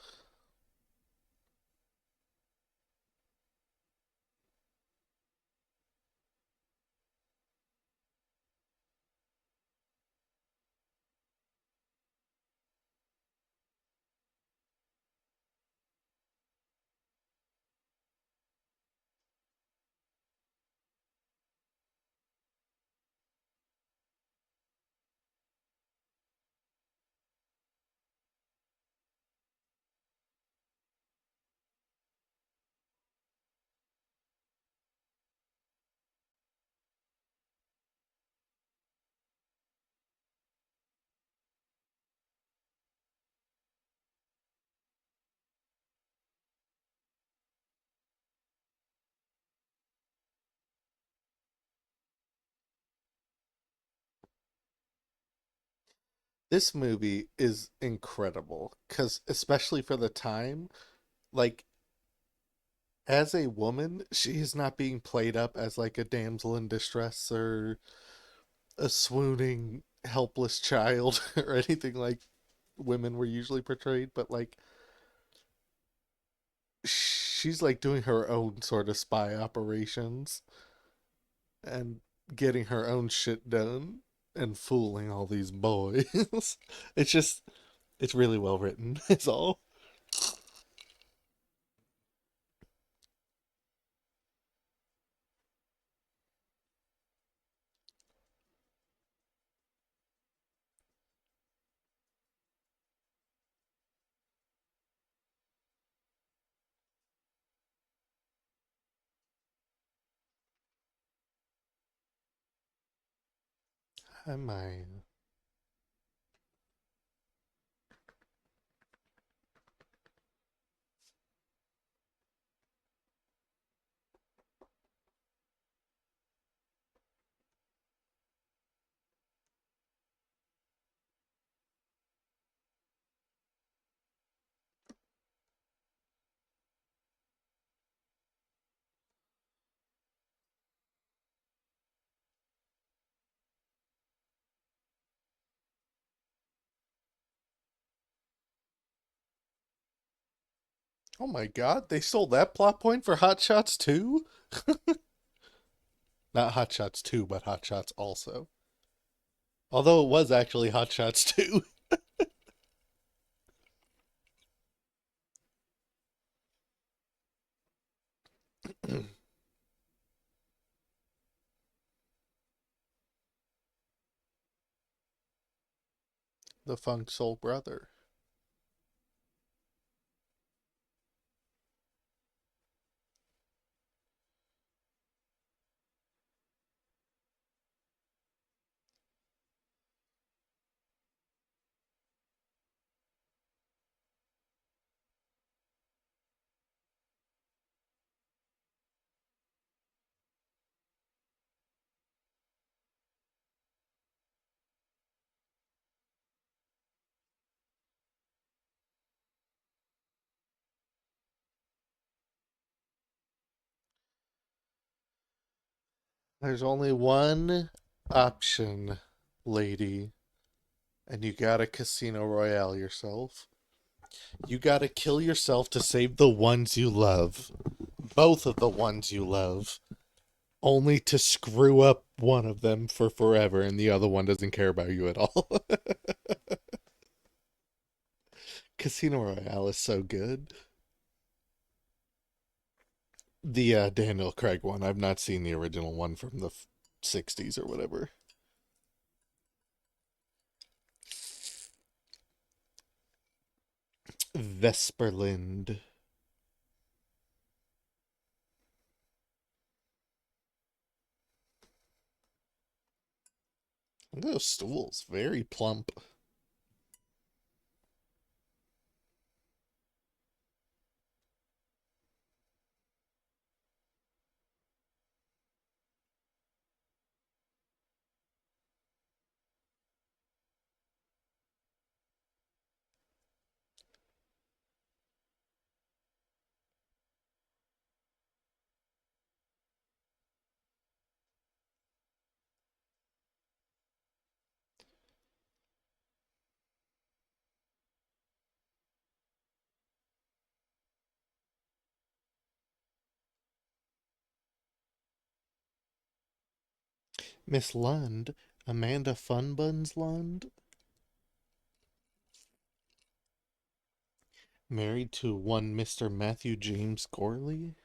This movie is incredible because, especially for the time, like, as a woman, she is not being played up as like a damsel in distress or a swooning, helpless child or anything like women were usually portrayed, but like, she's like doing her own sort of spy operations and getting her own shit done and fooling all these boys. it's just, it's really well written, is all. I might. Oh my god, they sold that plot point for Hot Shots 2? Not Hot Shots 2, but Hot Shots also. Although it was actually Hot Shots 2. The Funk Soul Brother. There's only one option, lady, and you gotta Casino Royale yourself. You gotta kill yourself to save the ones you love. Both of the ones you love. Only to screw up one of them for forever and the other one doesn't care about you at all. Casino Royale is so good. The Daniel Craig one. I've not seen the original one from the 60s or whatever. Vesperlind. Look at those stools. Very plump. Miss Lund. Amanda Funbuns Lund. Married to one Mr. Matthew James Gorley.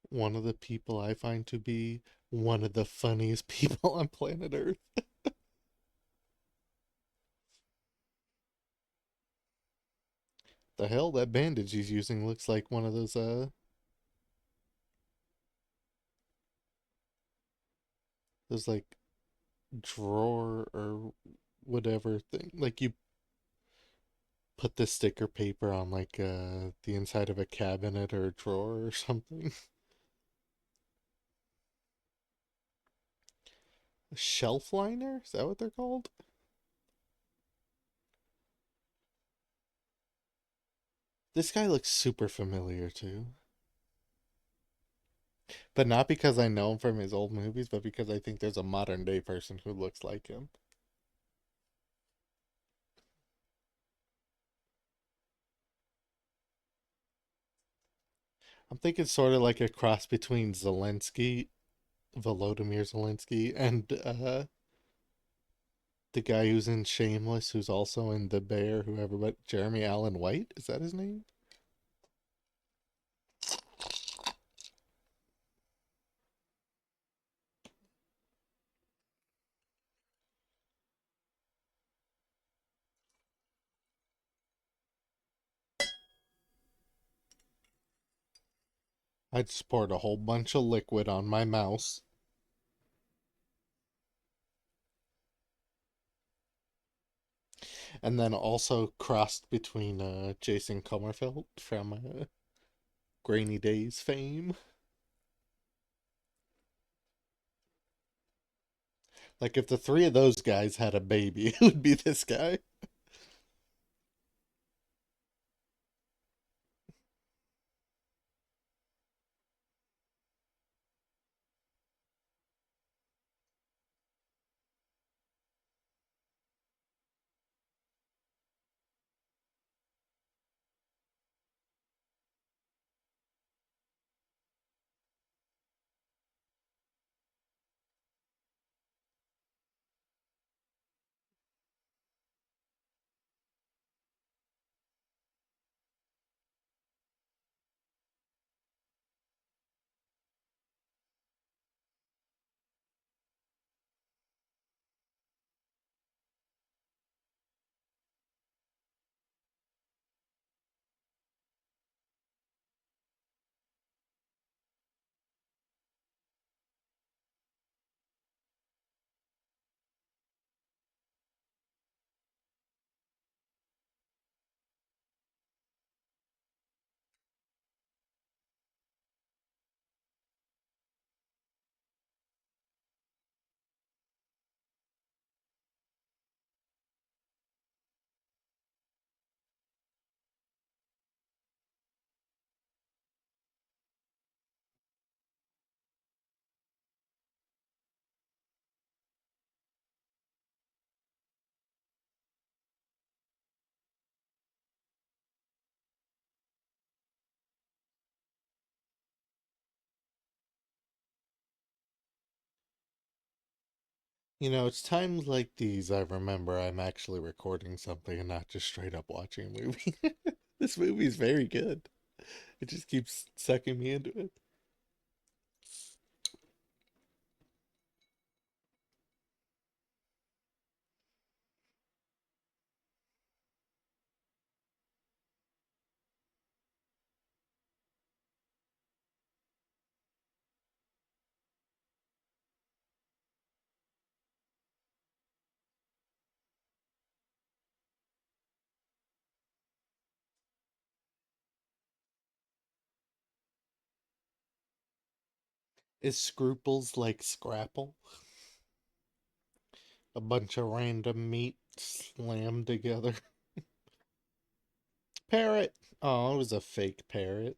One of the people I find to be one of the funniest people on planet Earth. The hell, that bandage he's using looks like one of those like drawer or whatever thing. Like you put the sticker paper on like the inside of a cabinet or a drawer or something. A shelf liner? Is that what they're called? This guy looks super familiar too. But not because I know him from his old movies, but because I think there's a modern day person who looks like him. I'm thinking sort of like a cross between Volodymyr Zelensky, and the guy who's in Shameless, who's also in The Bear, whoever, but Jeremy Allen White? Is that his name? I just poured a whole bunch of liquid on my mouse. And then also crossed between Jason Comerfeld from Grainy Days fame. Like, if the three of those guys had a baby, it would be this guy. You know, it's times like these I remember I'm actually recording something and not just straight up watching a movie. This movie's very good. It just keeps sucking me into it. Is Scruples like Scrapple? A bunch of random meat slammed together. Parrot! Oh, it was a fake parrot.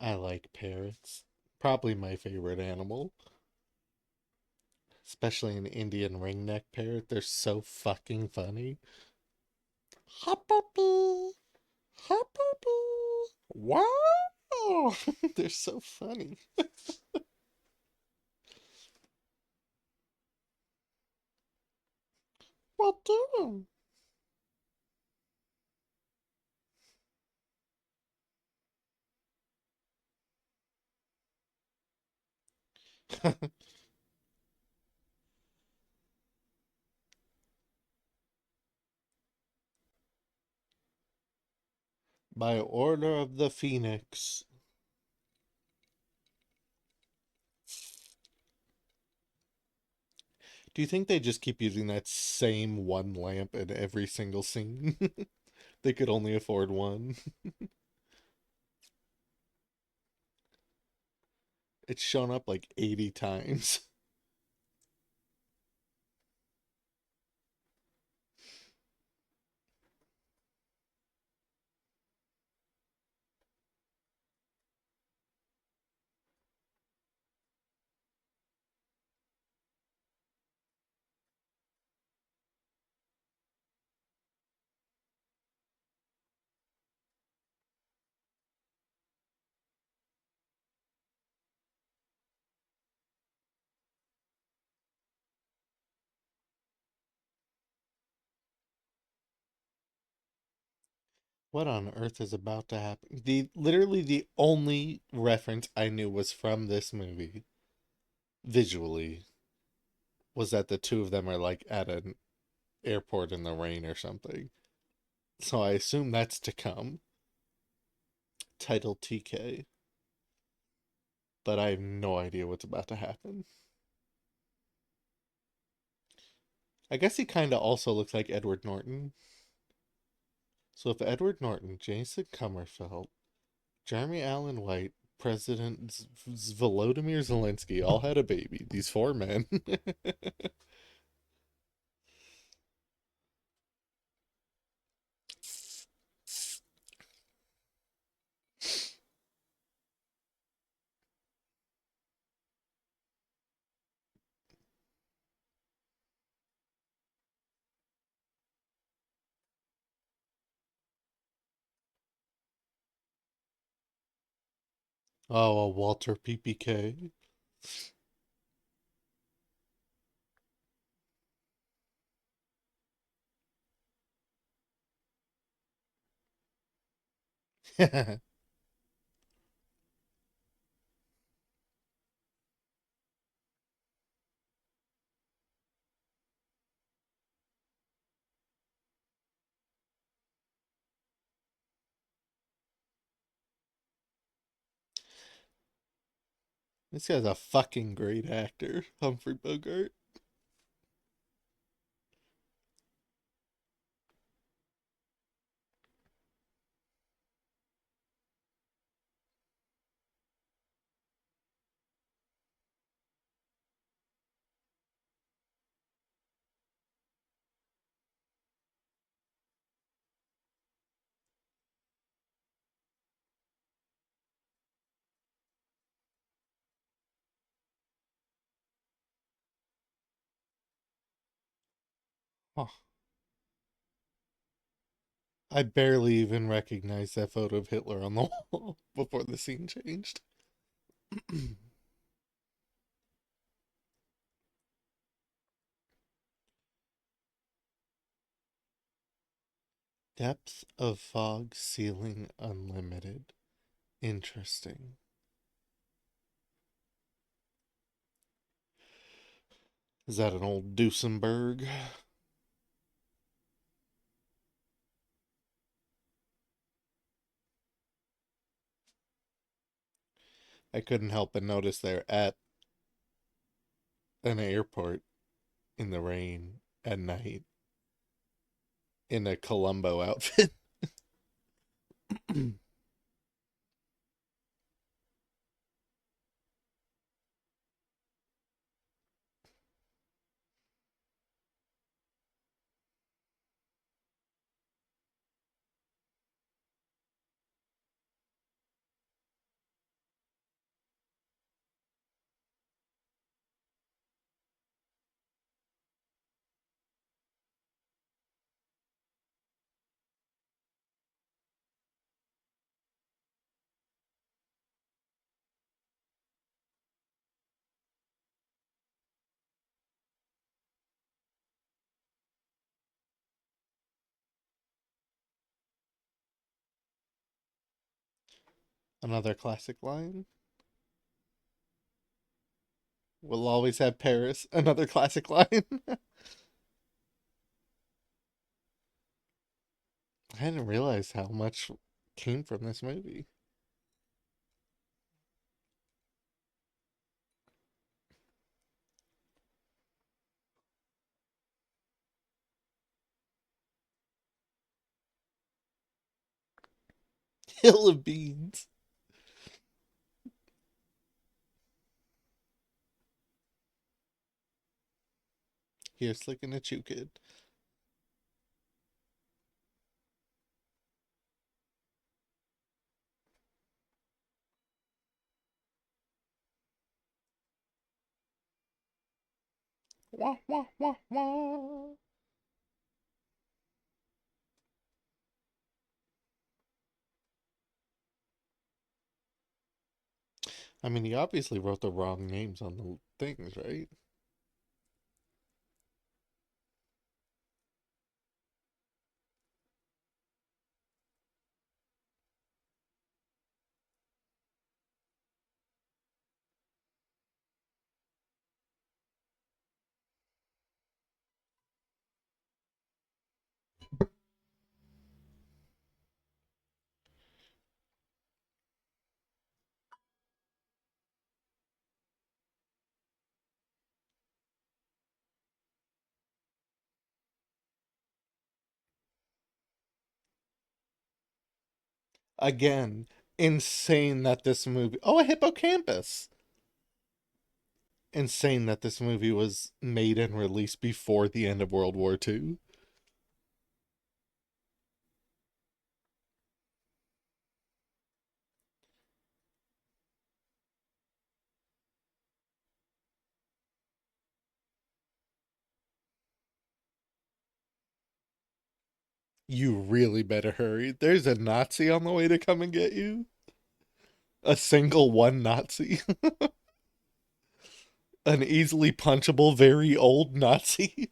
I like parrots. Probably my favorite animal. Especially an Indian ringneck parrot. They're so fucking funny. Hop-a-boo! Hop-a-boo! Wow! They're so funny. What do? By order of the Phoenix. Do you think they just keep using that same one lamp in every single scene? They could only afford one. It's shown up like 80 times. What on earth is about to happen? The literally the only reference I knew was from this movie visually was that the two of them are like at an airport in the rain or something. So I assume that's to come. Title TK, but I have no idea what's about to happen. I guess he kind of also looks like Edward Norton. So if Edward Norton, Jason Comerfeld, Jeremy Allen White, President Volodymyr Zelensky all had a baby, these four men. Oh, a Walter PPK. This guy's a fucking great actor, Humphrey Bogart. Huh. I barely even recognized that photo of Hitler on the wall before the scene changed. Depth of fog ceiling unlimited. Interesting. Is that an old Duesenberg? I couldn't help but notice they're at an airport in the rain at night in a Columbo outfit. Another classic line. We'll always have Paris. Another classic line. I hadn't realized how much came from this movie. Hill of Beans. Here, slicking a chew kid. Wah, wah, wah, wah. I mean, he obviously wrote the wrong names on the things, right? Again, insane that this movie. Oh, a hippocampus. Insane that this movie was made and released before the end of World War II. You really better hurry. There's a Nazi on the way to come and get you. A single one Nazi. An easily punchable, very old Nazi.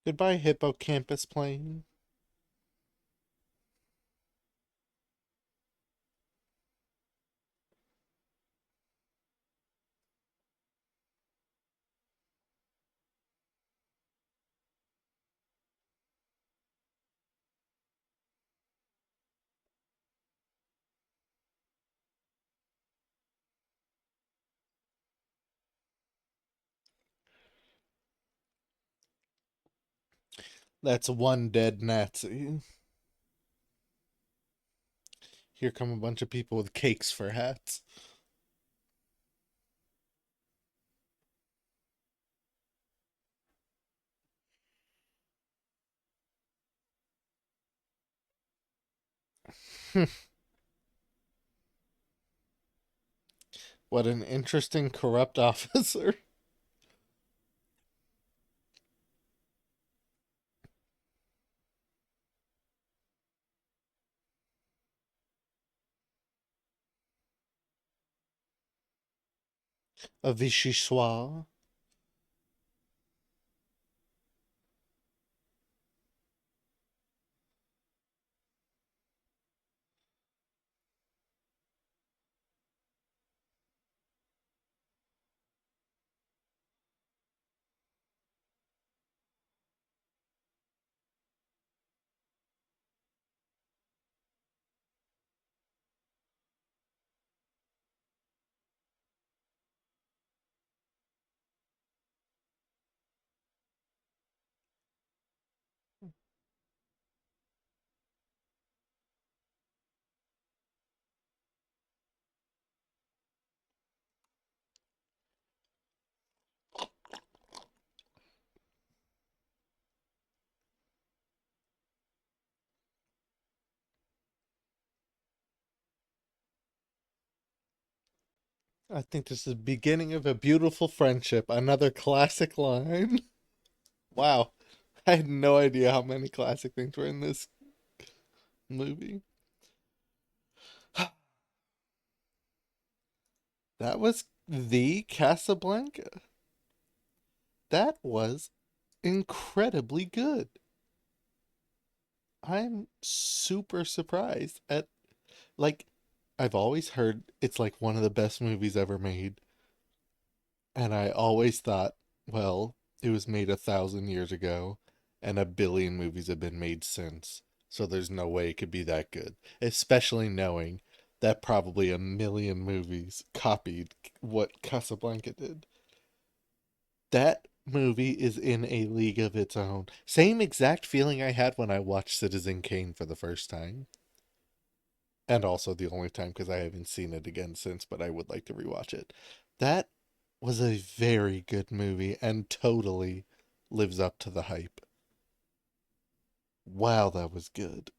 Goodbye, hippocampus plane. That's one dead Nazi. Here come a bunch of people with cakes for hats. What an interesting corrupt officer. A Vichyssoise. I think this is the beginning of a beautiful friendship. Another classic line. Wow. I had no idea how many classic things were in this movie. That was the Casablanca. That was incredibly good. I'm super surprised at, like, I've always heard it's like one of the best movies ever made. And I always thought, well, it was made 1,000 years ago, and a billion movies have been made since. So there's no way it could be that good. Especially knowing that probably a million movies copied what Casablanca did. That movie is in a league of its own. Same exact feeling I had when I watched Citizen Kane for the first time. And also the only time because I haven't seen it again since, but I would like to rewatch it. That was a very good movie and totally lives up to the hype. Wow, that was good.